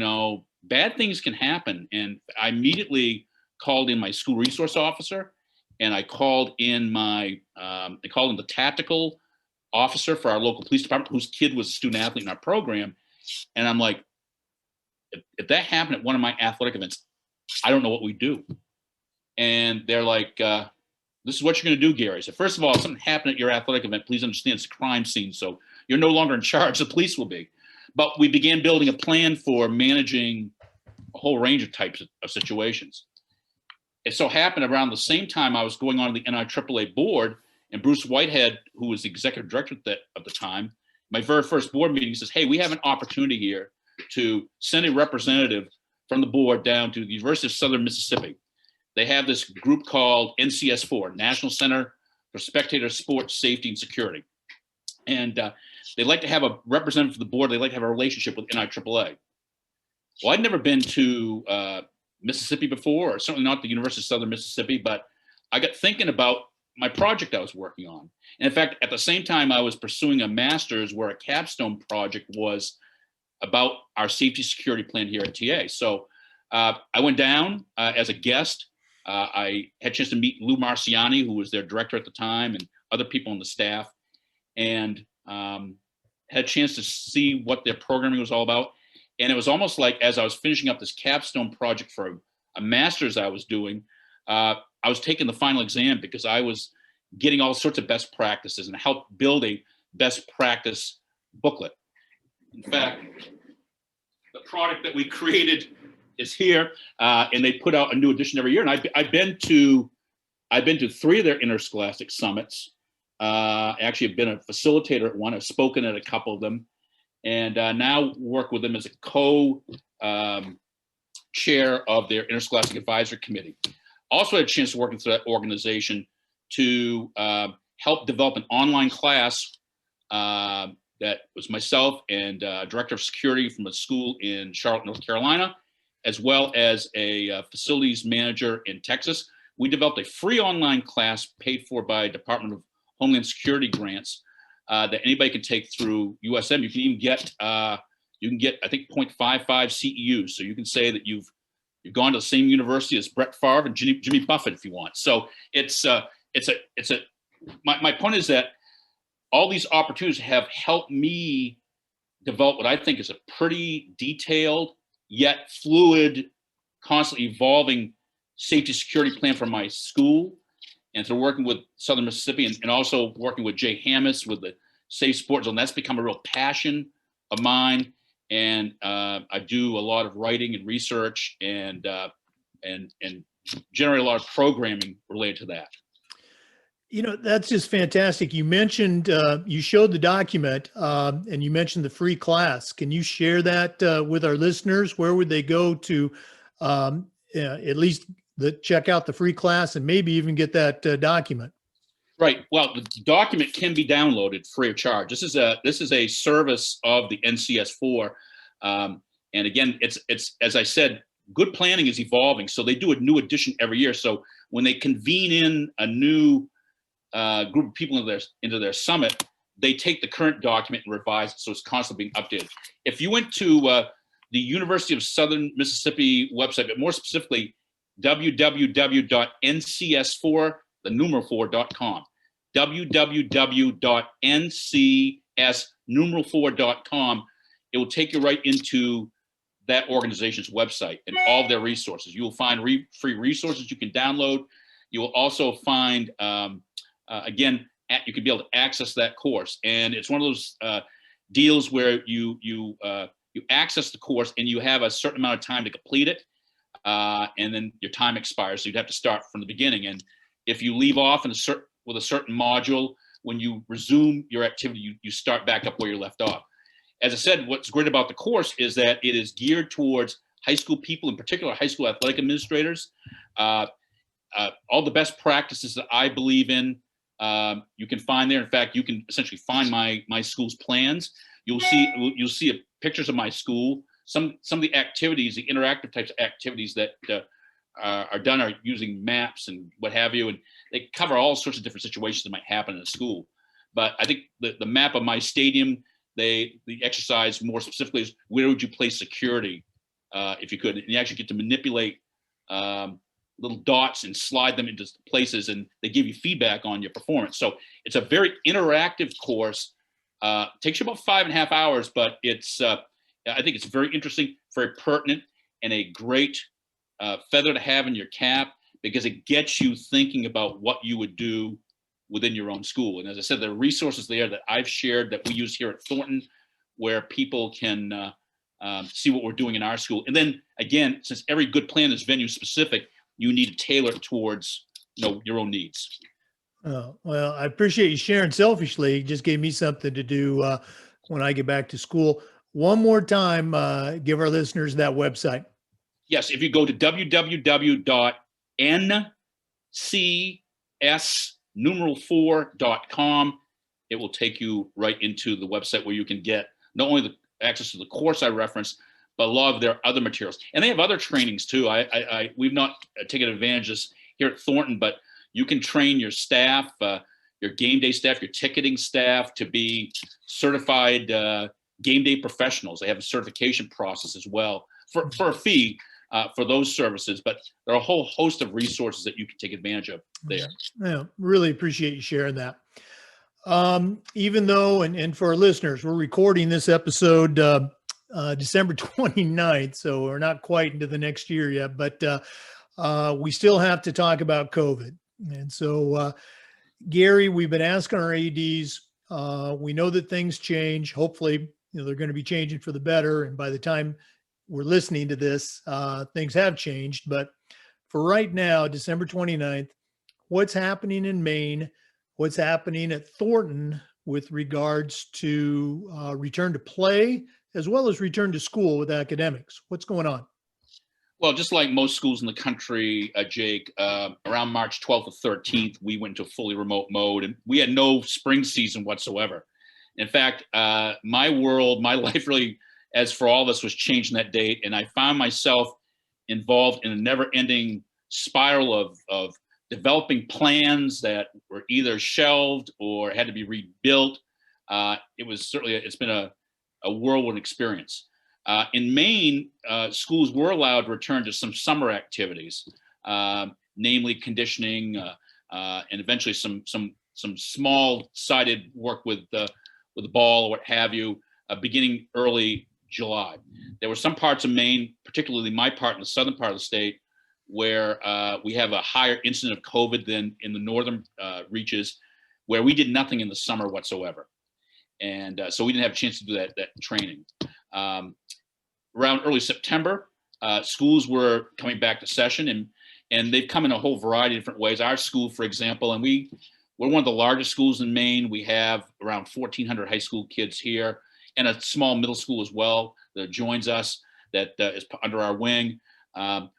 bad things can happen. And I immediately called in my school resource officer, and I called in the tactical officer for our local police department, whose kid was a student athlete in our program. And I'm like, if that happened at one of my athletic events, I don't know what we do. And they're like, this is what you're going to do, Gary. So first of all, if something happened at your athletic event, please understand it's a crime scene. So you're no longer in charge. The police will be. But we began building a plan for managing a whole range of types of situations. It so happened around the same time I was going on to the NIAAA board, and Bruce Whitehead, who was the executive director at the time, my very first board meeting, says, hey, we have an opportunity here to send a representative from the board down to the University of Southern Mississippi. They have this group called NCS4, National Center for Spectator Sports Safety and Security. And they'd like to have a representative for the board. They'd like to have a relationship with NIAAA. Well, I'd never been to Mississippi before, or certainly not the University of Southern Mississippi, but I got thinking about my project I was working on. And in fact, at the same time, I was pursuing a master's where a capstone project was about our safety security plan here at TA. So I went down as a guest. I had a chance to meet Lou Marciani, who was their director at the time, and other people on the staff, and had a chance to see what their programming was all about. And it was almost like, as I was finishing up this capstone project for a master's I was doing, I was taking the final exam because I was getting all sorts of best practices and helped build a best practice booklet. In fact, the product that we created is here, and they put out a new edition every year. And I've been to 3 of their interscholastic summits. I actually have been a facilitator at one. I've spoken at a couple of them, and now work with them as a co-chair of their interscholastic advisory committee. Also had a chance to work with that organization to help develop an online class that was myself and director of security from a school in Charlotte, North Carolina, as well as a facilities manager in Texas. We developed a free online class paid for by Department of Homeland Security grants that anybody can take through USM. You can even get, I think, 0.55 CEUs. So you can say that you've gone to the same university as Brett Favre and Jimmy Buffett if you want. So my point is that all these opportunities have helped me develop what I think is a pretty detailed yet fluid, constantly evolving safety security plan for my school. And through working with Southern Mississippi and also working with Jay Hammis with the Safe Sports Zone, that's become a real passion of mine. And I do a lot of writing and research and generate a lot of programming related to that. That's just fantastic. You mentioned, you showed the document and you mentioned the free class. Can you share that with our listeners? Where would they go to at least check out the free class and maybe even get that document? Right. Well, the document can be downloaded free of charge. This is a service of the NCS4, and again, it's as I said, good planning is evolving. So they do a new edition every year. So when they convene in a new group of people into their summit, they take the current document and revise it, so it's constantly being updated. If you went to the University of Southern Mississippi website, but more specifically, www.ncs4.com, www.ncs4.com, it will take you right into that organization's website and all of their resources. You will find free resources you can download. You will also find, again, you can be able to access that course. And it's one of those deals where you access the course and you have a certain amount of time to complete it. And then your time expires. So you'd have to start from the beginning. And if you leave off with a certain module, when you resume your activity, you start back up where you left off. As I said, what's great about the course is that it is geared towards high school people, in particular high school athletic administrators. All the best practices that I believe in, you can find there. In fact, you can essentially find my school's plans. You'll see pictures of my school. Some of the activities, the interactive types of activities that are done are using maps and what have you, and they cover all sorts of different situations that might happen in a school. But I think the map of my stadium, the exercise more specifically is where would you place security if you could, and you actually get to manipulate little dots and slide them into places, and they give you feedback on your performance. So it's a very interactive course. Takes you about 5.5 hours, but it's I think it's very interesting, very pertinent, and a great feather to have in your cap, because it gets you thinking about what you would do within your own school. And as I said, there are resources there that I've shared that we use here at Thornton, where people can see what we're doing in our school. And then again, since every good plan is venue specific, you need to tailor it towards your own needs. Oh, well, I appreciate you sharing selfishly. It just gave me something to do when I get back to school. One more time, give our listeners that website. Yes, if you go to www.ncs4.com, it will take you right into the website where you can get not only the access to the course I referenced, but a lot of their other materials. And they have other trainings too. We've not taken advantage of this here at Thornton, but you can train your staff, your game day staff, your ticketing staff to be certified game day professionals. They have a certification process as well for a fee for those services, but there are a whole host of resources that you can take advantage of there. Yeah, really appreciate you sharing that. Even though, and for our listeners, we're recording this episode December 29th, so we're not quite into the next year yet, but we still have to talk about COVID. And so, Gary, we've been asking our ADs, we know that things change. Hopefully, they're going to be changing for the better. And by the time we're listening to this, things have changed. But for right now, December 29th, what's happening in Maine? What's happening at Thornton with regards to return to play as well as return to school with academics? What's going on? Well, just like most schools in the country, Jake, around March 12th or 13th, we went to fully remote mode, and we had no spring season whatsoever. In fact, my life really, as for all of us, was changed in that date. And I found myself involved in a never-ending spiral of developing plans that were either shelved or had to be rebuilt. It's been a whirlwind experience. In Maine, schools were allowed to return to some summer activities, namely conditioning, and eventually some small-sided work with the ball or what have you, beginning early July. There were some parts of Maine, particularly my part in the southern part of the state, where we have a higher incidence of COVID than in the northern reaches, where we did nothing in the summer whatsoever. And so we didn't have a chance to do that training. Around early September, schools were coming back to session, and they've come in a whole variety of different ways. Our school, for example, and we're one of the largest schools in Maine. We have around 1,400 high school kids here, and a small middle school as well that joins us, that is under our wing.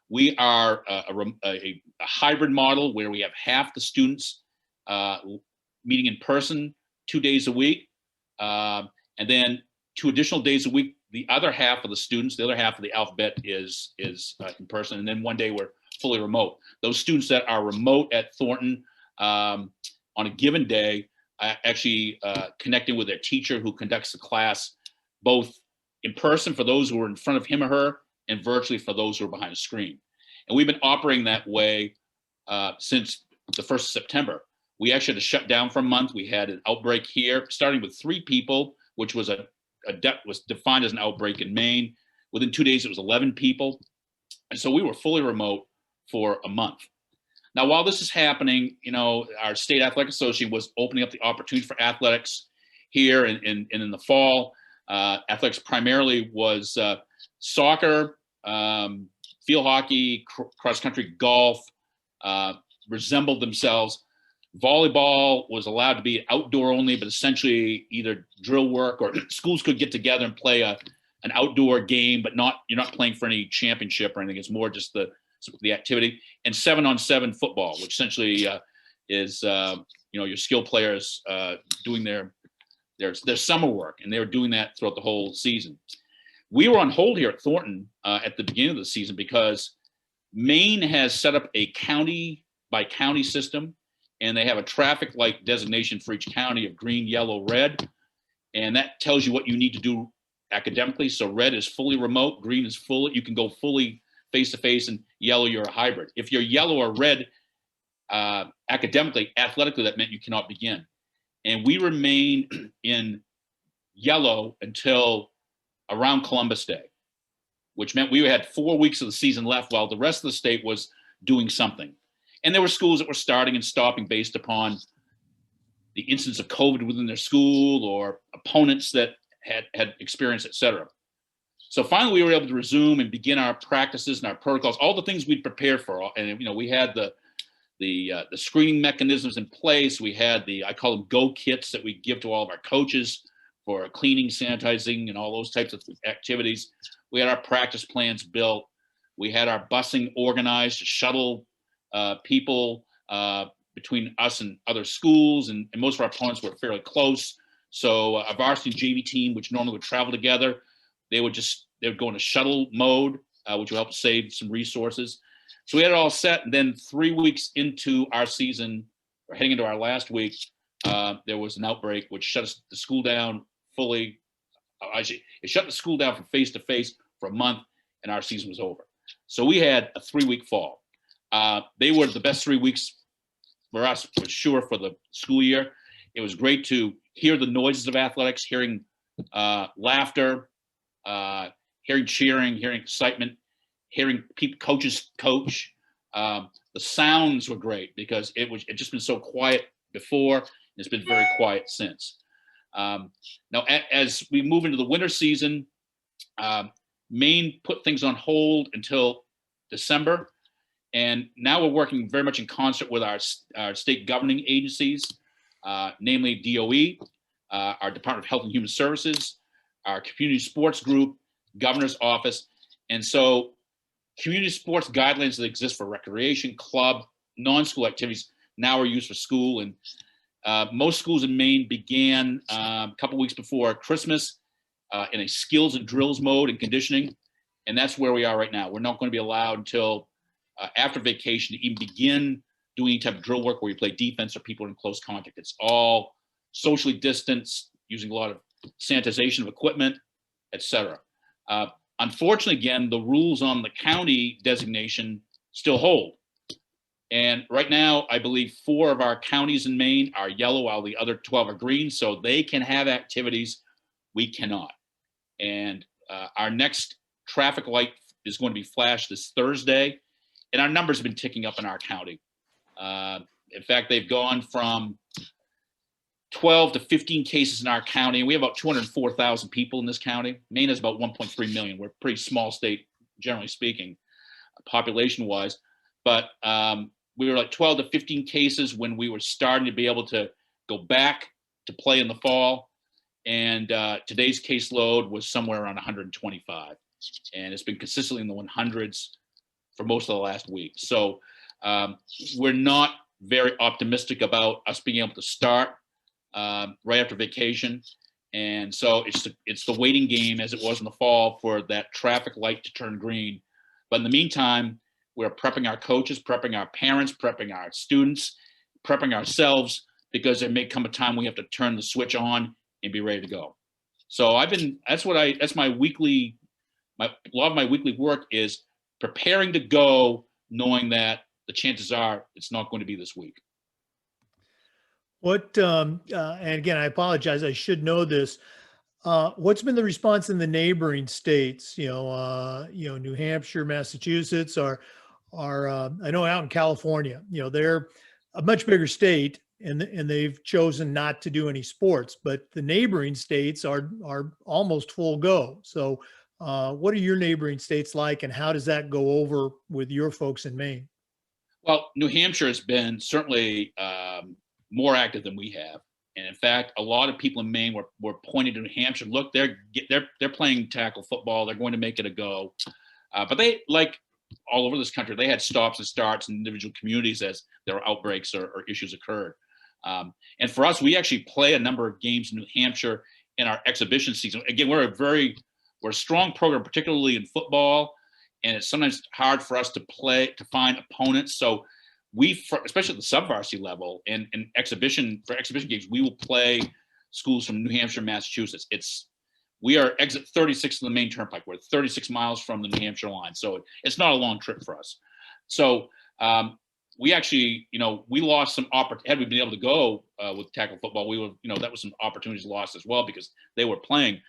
We are a hybrid model where we have half the students meeting in person 2 days a week. And then 2 additional days a week, the other half of the students, the other half of the alphabet is in person. And then 1 day we're fully remote. Those students that are remote at Thornton on a given day, actually connecting with their teacher who conducts the class, both in person for those who are in front of him or her, and virtually for those who are behind a screen. And we've been operating that way since the 1st of September. We actually had to shut down for a month. We had an outbreak here, starting with 3 people, which was was defined as an outbreak in Maine. Within 2 days, it was 11 people. And so we were fully remote for a month. Now, while this is happening, you know, our state athletic association was opening up the opportunity for athletics here and in the fall. Athletics primarily was soccer, field hockey, cross country, golf, resembled themselves. Volleyball was allowed to be outdoor only, but essentially either drill work or schools could get together and play an outdoor game, but you're not playing for any championship or anything. It's more just the activity. And 7-on-7 football, which essentially is your skill players doing their summer work, and they were doing that throughout the whole season. We were on hold here at Thornton at the beginning of the season because Maine has set up a county by county system, and they have a traffic light designation for each county of green, yellow, red. And that tells you what you need to do academically. So red is fully remote, green is you can go fully face-to-face, and yellow, you're a hybrid. If you're yellow or red academically, athletically, that meant you cannot begin. And we remained in yellow until around Columbus Day, which meant we had 4 weeks of the season left while the rest of the state was doing something. And there were schools that were starting and stopping based upon the incidence of COVID within their school or opponents that had experience, et cetera. So finally, we were able to resume and begin our practices and our protocols, all the things we'd prepared for. And we had the screening mechanisms in place. We had I call them go kits that we give to all of our coaches for cleaning, sanitizing, and all those types of activities. We had our practice plans built. We had our busing organized to shuttle people between us and other schools, and most of our opponents were fairly close. So our varsity JV team, which normally would travel together, they would go into shuttle mode, which will help save some resources. So we had it all set. And then 3 weeks into our season, or heading into our last week, there was an outbreak which shut the school down fully. It shut the school down from face-to-face for a month, and our season was over. So we had a 3-week fall. They were the best 3 weeks for us, for sure, for the school year. It was great to hear the noises of athletics, hearing laughter, hearing cheering, hearing excitement, hearing coaches coach. The sounds were great because it just been so quiet before, and it's been very quiet since. Now, as we move into the winter season, Maine put things on hold until December. And now we're working very much in concert with our state governing agencies, namely DOE, our Department of Health and Human Services, our community sports group, governor's office. And so community sports guidelines that exist for recreation, club, non-school activities now are used for school. And most schools in Maine began a couple weeks before Christmas in a skills and drills mode and conditioning. And that's where we are right now. We're not going to be allowed until after vacation to even begin doing any type of drill work where you play defense or people in close contact. It's all socially distanced, using a lot of sanitization of equipment, etc. Unfortunately, again, the rules on the county designation still hold. And right now, I believe 4 of our counties in Maine are yellow, while the other 12 are green. So they can have activities, we cannot. And our next traffic light is going to be flashed this Thursday. And our numbers have been ticking up in our county. In fact, they've gone from 12 to 15 cases in our county. And we have about 204,000 people in this county. Maine has about 1.3 million. We're a pretty small state, generally speaking, population-wise. But we were like 12 to 15 cases when we were starting to be able to go back to play in the fall. And today's caseload was somewhere around 125. And it's been consistently in the 100s for most of the last week. So we're not very optimistic about us being able to start right after vacation. And so it's the waiting game as it was in the fall for that traffic light to turn green. But in the meantime, we're prepping our coaches, prepping our parents, prepping our students, prepping ourselves, because there may come a time we have to turn the switch on and be ready to go. So a lot of my weekly work is preparing to go, knowing that the chances are it's not going to be this week. And again, I apologize, I should know this. What's been the response in the neighboring states? New Hampshire, Massachusetts, are I know out in California, they're a much bigger state, and they've chosen not to do any sports, but the neighboring states are almost full go. So what are your neighboring states like, and how does that go over with your folks in Maine? Well, New Hampshire has been certainly more active than we have. And in fact, a lot of people in Maine were pointing to New Hampshire. Look, they're playing tackle football. They're going to make it a go. But they, like all over this country, they had stops and starts in individual communities as there were outbreaks or issues occurred. And for us, we actually play a number of games in New Hampshire in our exhibition season. Again, we're a strong program, particularly in football, and it's sometimes hard for us to find opponents. So especially at the sub-varsity level and exhibition games, we will play schools from New Hampshire, Massachusetts. We are exit 36 of the Maine Turnpike. We're 36 miles from the New Hampshire line. So it's not a long trip for us. So we actually, we lost some opportunity. Had we been able to go with tackle football, we would, that was some opportunities lost as well because they were playing.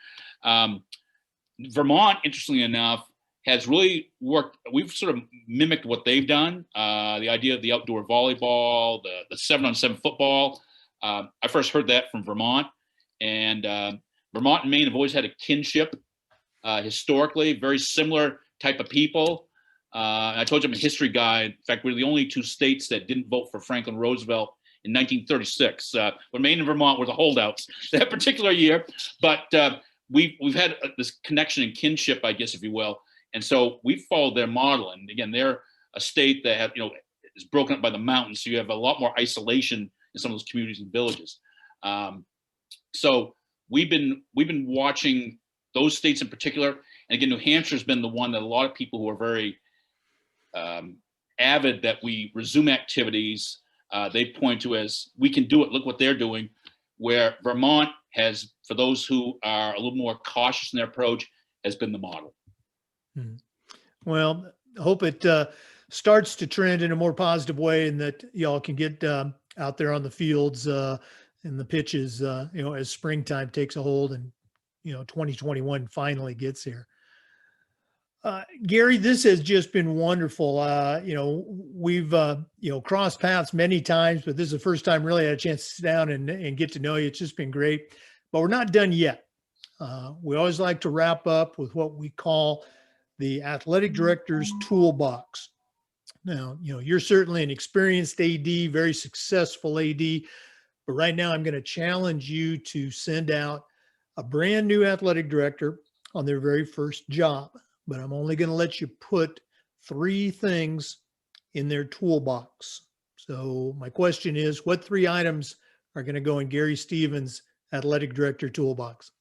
Vermont, interestingly enough, has really worked. We've sort of mimicked what they've done. The idea of the outdoor volleyball, the 7-on-7 football. I first heard that from Vermont, and Vermont and Maine have always had a kinship historically, very similar type of people. I told you I'm a history guy. In fact, we're the only two states that didn't vote for Franklin Roosevelt in 1936. When Maine and Vermont were the holdouts that particular year. But we've had this connection and kinship, I guess, if you will. And so we followed their model. And again, they're a state that is broken up by the mountains. So you have a lot more isolation in some of those communities and villages. So we've been watching those states in particular. And again, New Hampshire has been the one that a lot of people who are very avid that we resume activities, they point to as, we can do it. Look what they're doing. Where Vermont has, for those who are a little more cautious in their approach, has been the model. Well, I hope it starts to trend in a more positive way, and that y'all can get out there on the fields and the pitches, as springtime takes a hold and, 2021 finally gets here. Gary, this has just been wonderful. We've, crossed paths many times, but this is the first time really I had a chance to sit down and get to know you. It's just been great, but we're not done yet. We always like to wrap up with what we call the athletic director's toolbox. Now, you're certainly an experienced AD, very successful AD, but right now I'm going to challenge you to send out a brand new athletic director on their very first job. But I'm only going to let you put 3 things in their toolbox. So my question is, what 3 items are going to go in Gary Stevens' athletic director toolbox?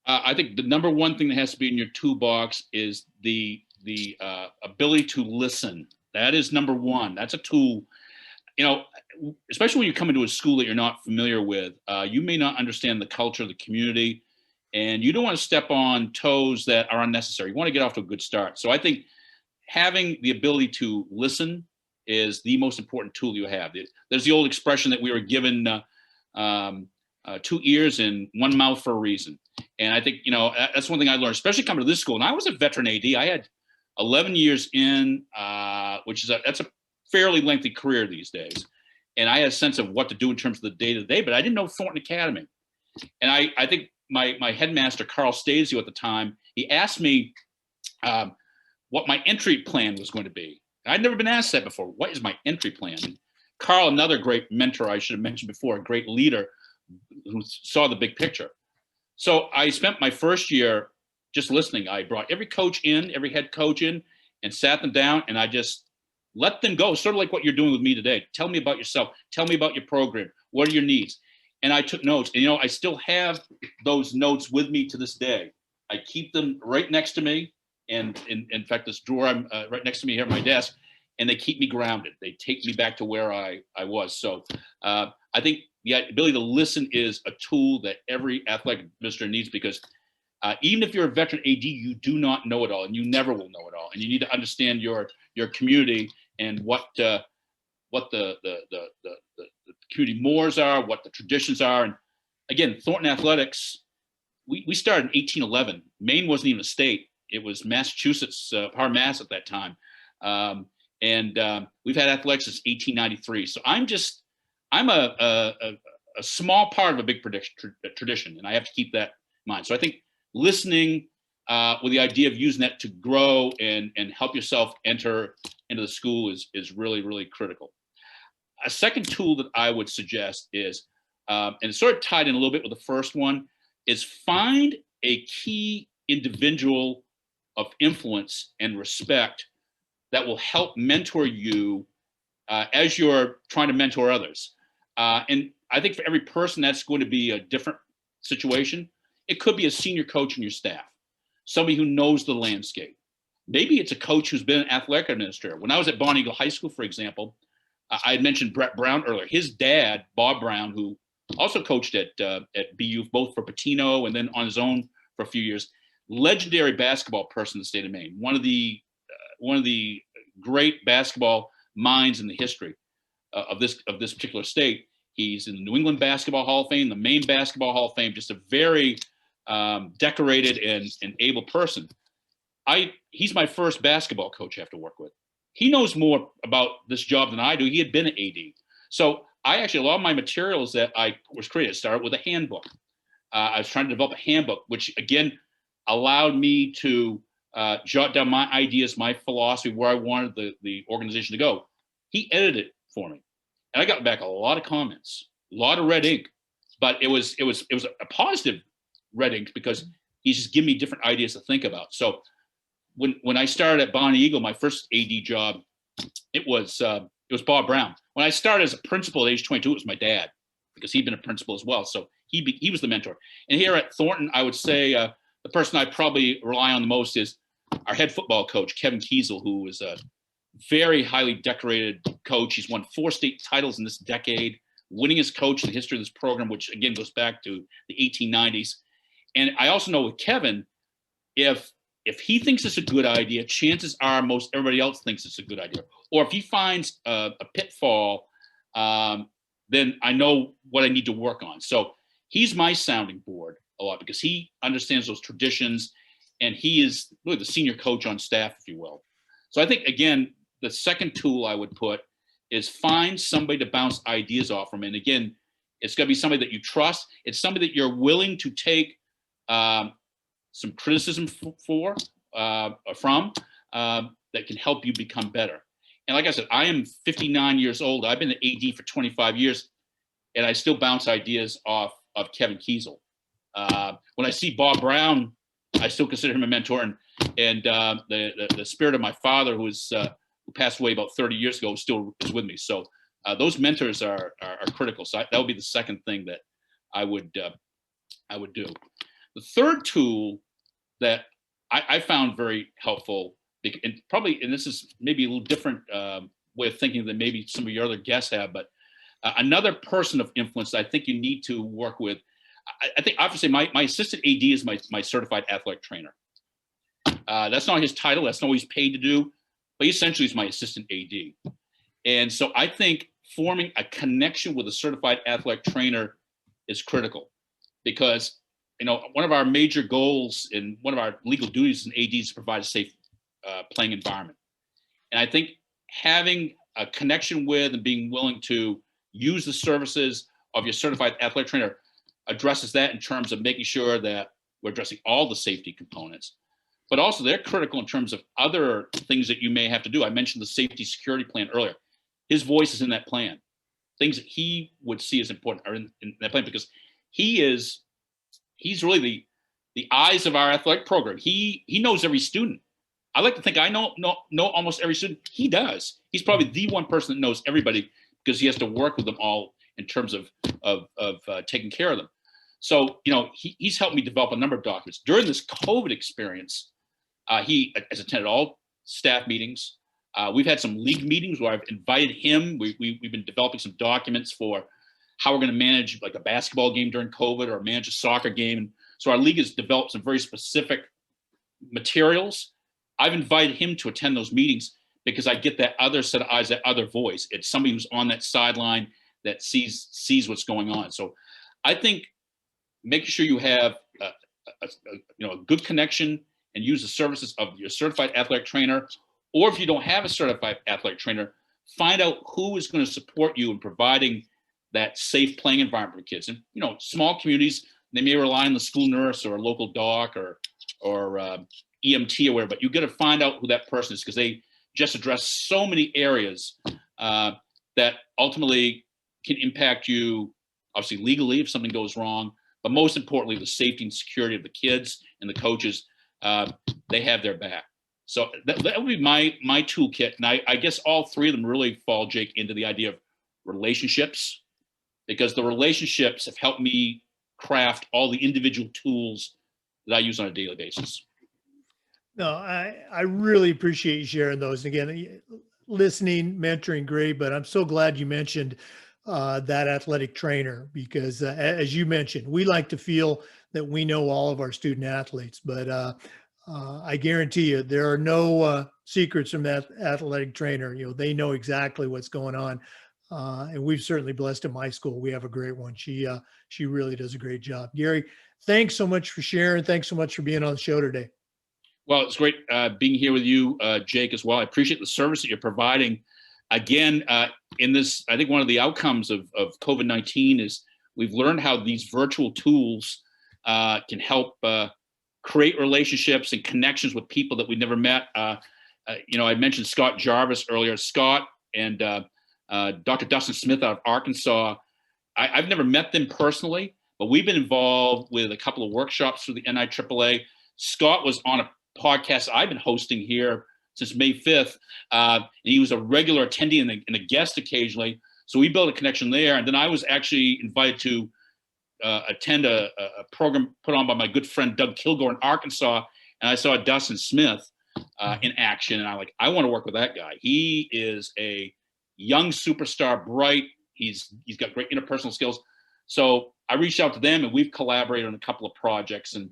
I think the number one thing that has to be in your toolbox is the ability to listen. That is number one. That's a tool. Especially when you come into a school that you're not familiar with, you may not understand the culture of the community, and you don't want to step on toes that are unnecessary. You want to get off to a good start. So I think having the ability to listen is the most important tool you have. There's the old expression that we were given 2 ears and 1 mouth for a reason. And I think, that's one thing I learned, especially coming to this school. And I was a veteran AD. I had 11 years in, that's a fairly lengthy career these days. And I had a sense of what to do in terms of the day-to-day, but I didn't know Thornton Academy. And I think my headmaster, Carl Stasio at the time, he asked me what my entry plan was going to be. I'd never been asked that before. What is my entry plan? And Carl, another great mentor I should have mentioned before, a great leader who saw the big picture. So I spent my first year just listening. I brought every coach in, every head coach in, and sat them down, and I just Let them go, sort of like what you're doing with me today. Tell me about yourself. Tell me about your program. What are your needs? And I took notes. And, I still have those notes with me to this day. I keep them right next to me. And in fact, this drawer I'm right next to me here at my desk, and they keep me grounded. They take me back to where I was. So I think the ability to listen is a tool that every athletic administrator needs, because even if you're a veteran AD, you do not know it all, and you never will know it all. And you need to understand your community and what the community mores are, what the traditions are. And again, Thornton Athletics, we started in 1811. Maine wasn't even a state. It was Massachusetts, Power Mass at that time. And we've had athletics since 1893. So I'm a small part of a big tradition, and I have to keep that in mind. So I think listening with the idea of using that to grow and help yourself enter into the school is really, really critical. A second tool that I would suggest is, and it's sort of tied in a little bit with the first one, is find a key individual of influence and respect that will help mentor you as you're trying to mentor others. And I think for every person, that's going to be a different situation. It could be a senior coach in your staff, somebody who knows the landscape. Maybe it's a coach who's been an athletic administrator. When I was at Bonnie Eagle High School, for example, I had mentioned Brett Brown earlier. His dad, Bob Brown, who also coached at BU, both for Patino and then on his own for a few years, legendary basketball person in the state of Maine, one of the great basketball minds in the history of this particular state. He's in the New England Basketball Hall of Fame, the Maine Basketball Hall of Fame, just a very decorated and able person. He's my first basketball coach I have to work with. He knows more about this job than I do. He had been an AD. So a lot of my materials that I was created started with a handbook. I was trying to develop a handbook, which again allowed me to jot down my ideas, my philosophy, where I wanted the organization to go. He edited it for me, and I got back a lot of comments, a lot of red ink, but it was a positive red ink, because he's just giving me different ideas to think about. So when I started at Bonnie Eagle, my first AD job, it was Bob Brown. When I started as a principal at age 22, it was my dad, because he'd been a principal as well. So he was the mentor. And here at Thornton, I would say the person I probably rely on the most is our head football coach, Kevin Kiesel, who is a very highly decorated coach. He's won 4 state titles in this decade, winningest coach in the history of this program, which again goes back to the 1890s. And I also know with Kevin, if he thinks it's a good idea, chances are most everybody else thinks it's a good idea. Or if he finds a pitfall, then I know what I need to work on. So he's my sounding board a lot, because he understands those traditions, and he is really the senior coach on staff, if you will. So I think, again, the second tool I would put is find somebody to bounce ideas off from. And again, it's going to be somebody that you trust. It's somebody that you're willing to take some criticism from that can help you become better. And like I said, I am 59 years old. I've been an AD for 25 years, and I still bounce ideas off of Kevin Kiesel. When I see Bob Brown, I still consider him a mentor, and the spirit of my father, who passed away about 30 years ago, still is with me. So those mentors are critical. So that would be the second thing that I would do. The third tool that I found very helpful, and this is maybe a little different way of thinking than maybe some of your other guests have, but another person of influence that I think you need to work with. I think I have to say my assistant AD is my certified athletic trainer. That's not his title. That's not what he's paid to do, but he essentially is my assistant AD. And so I think forming a connection with a certified athletic trainer is critical, because one of our major goals and one of our legal duties in AD is to provide a safe playing environment. And I think having a connection with and being willing to use the services of your certified athletic trainer addresses that in terms of making sure that we're addressing all the safety components, but also they're critical in terms of other things that you may have to do. I mentioned the safety security plan earlier. His voice is in that plan. Things that he would see as important are in that plan, because he's really the eyes of our athletic program. He knows every student. I like to think I know almost every student. He does. He's probably the one person that knows everybody because he has to work with them all in terms of taking care of them. So, he's helped me develop a number of documents. During this COVID experience, he has attended all staff meetings. We've had some league meetings where I've invited him. We've been developing some documents for how we're going to manage like a basketball game during COVID or manage a soccer game. And so our league has developed some very specific materials. I've invited him to attend those meetings because I get that other set of eyes, that other voice. It's somebody who's on that sideline that sees what's going on. So I think making sure you have a good connection and use the services of your certified athletic trainer, or if you don't have a certified athletic trainer, find out who is going to support you in providing that safe playing environment for kids. And small communities, they may rely on the school nurse or a local doc or EMT or whatever, but you got to find out who that person is because they just address so many areas that ultimately can impact you, obviously legally if something goes wrong, but most importantly, the safety and security of the kids and the coaches. They have their back. So that would be my toolkit. And I guess all three of them really fall, Jake, into the idea of relationships, because the relationships have helped me craft all the individual tools that I use on a daily basis. No, I really appreciate you sharing those. And again, listening, mentoring, great, but I'm so glad you mentioned that athletic trainer because as you mentioned, we like to feel that we know all of our student athletes, but I guarantee you there are no secrets from that athletic trainer. They know exactly what's going on. And we've certainly blessed at my school. We have a great one. She really does a great job. Gary, thanks so much for sharing. Thanks so much for being on the show today. Well, it's great being here with you, Jake, as well. I appreciate the service that you're providing. Again, in this, I think one of the outcomes of COVID-19 is we've learned how these virtual tools can help create relationships and connections with people that we never met. I mentioned Scott Jarvis earlier. Scott and Dr. Dustin Smith out of Arkansas, I've never met them personally, but we've been involved with a couple of workshops through the NIAAA. Scott was on a podcast I've been hosting here since May 5th. And he was a regular attendee and a guest occasionally. So we built a connection there. And then I was actually invited to attend a program put on by my good friend, Doug Kilgore in Arkansas. And I saw Dustin Smith in action. And I want to work with that guy. He is a young superstar, bright. He's got great interpersonal skills. So I reached out to them and we've collaborated on a couple of projects. And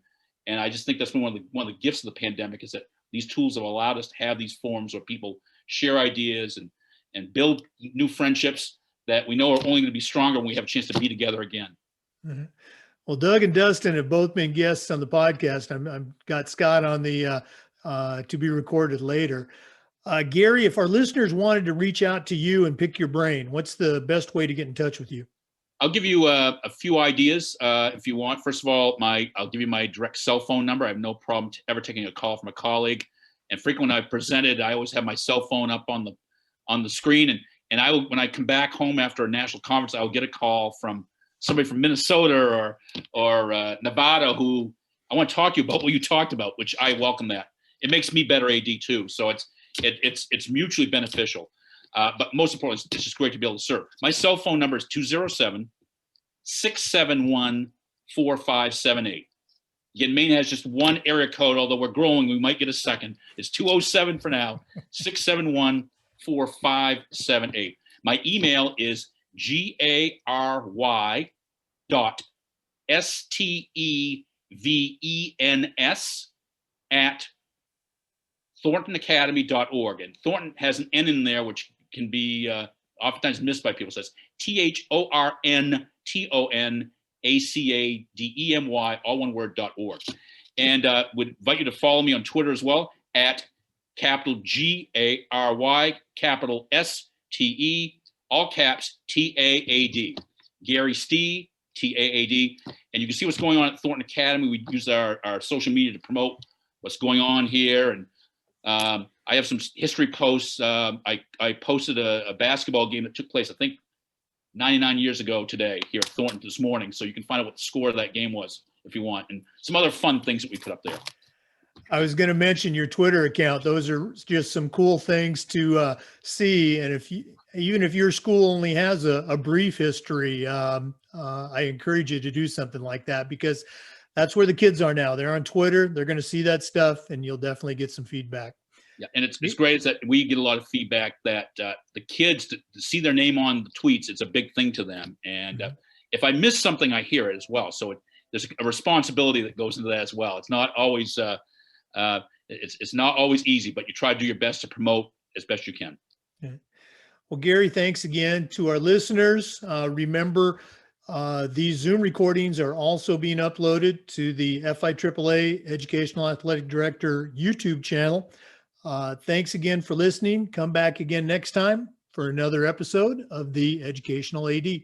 I just think that's been one of the gifts of the pandemic is that these tools have allowed us to have these forums where people share ideas and build new friendships that we know are only going to be stronger when we have a chance to be together again. Mm-hmm. Well, Doug and Dustin have both been guests on the podcast. I'm got Scott on the to be recorded later. Gary, if our listeners wanted to reach out to you and pick your brain, what's the best way to get in touch with you? I'll give you a few ideas if you want. First of all, I'll give you my direct cell phone number. I have no problem ever taking a call from a colleague. And frequently when I've presented, I always have my cell phone up on the screen. And when I come back home after a national conference, I will get a call from somebody from Minnesota or Nevada who I want to talk to you about what you talked about, which I welcome that. It makes me better AD too. So it's mutually beneficial. But most importantly, it's just great to be able to serve. My cell phone number is 207-671-4578. Again, Maine has just one area code, although we're growing, we might get a second. It's 207 for now, 671-4578. My email is gary.stevens@thorntonacademy.org. And Thornton has an N in there, which can be oftentimes missed by people. So it's THORNTONACADEMY, all one word, .org. And would invite you to follow me on Twitter as well at capital GARY, capital STE, all caps TAAD. Gary Stee, TAAD. And you can see what's going on at Thornton Academy. We use our social media to promote what's going on here. And I have some history posts. I posted a basketball game that took place, I think, 99 years ago today here at Thornton this morning. So you can find out what the score of that game was if you want, and some other fun things that we put up there. I was going to mention your Twitter account. Those are just some cool things to see. And even if your school only has a brief history, I encourage you to do something like that, because that's where the kids are now. They're on Twitter. They're going to see that stuff, and you'll definitely get some feedback. Yeah, and it's great is that we get a lot of feedback that the kids to see their name on the tweets, it's a big thing to them. And if I miss something, I hear it as well. So there's a responsibility that goes into that as well. It's not always it's not always easy, but you try to do your best to promote as best you can. Okay. Well, Gary, thanks again to our listeners. Remember, these Zoom recordings are also being uploaded to the FIAAA Educational Athletic Director YouTube channel. Thanks again for listening. Come back again next time for another episode of the Educational AD.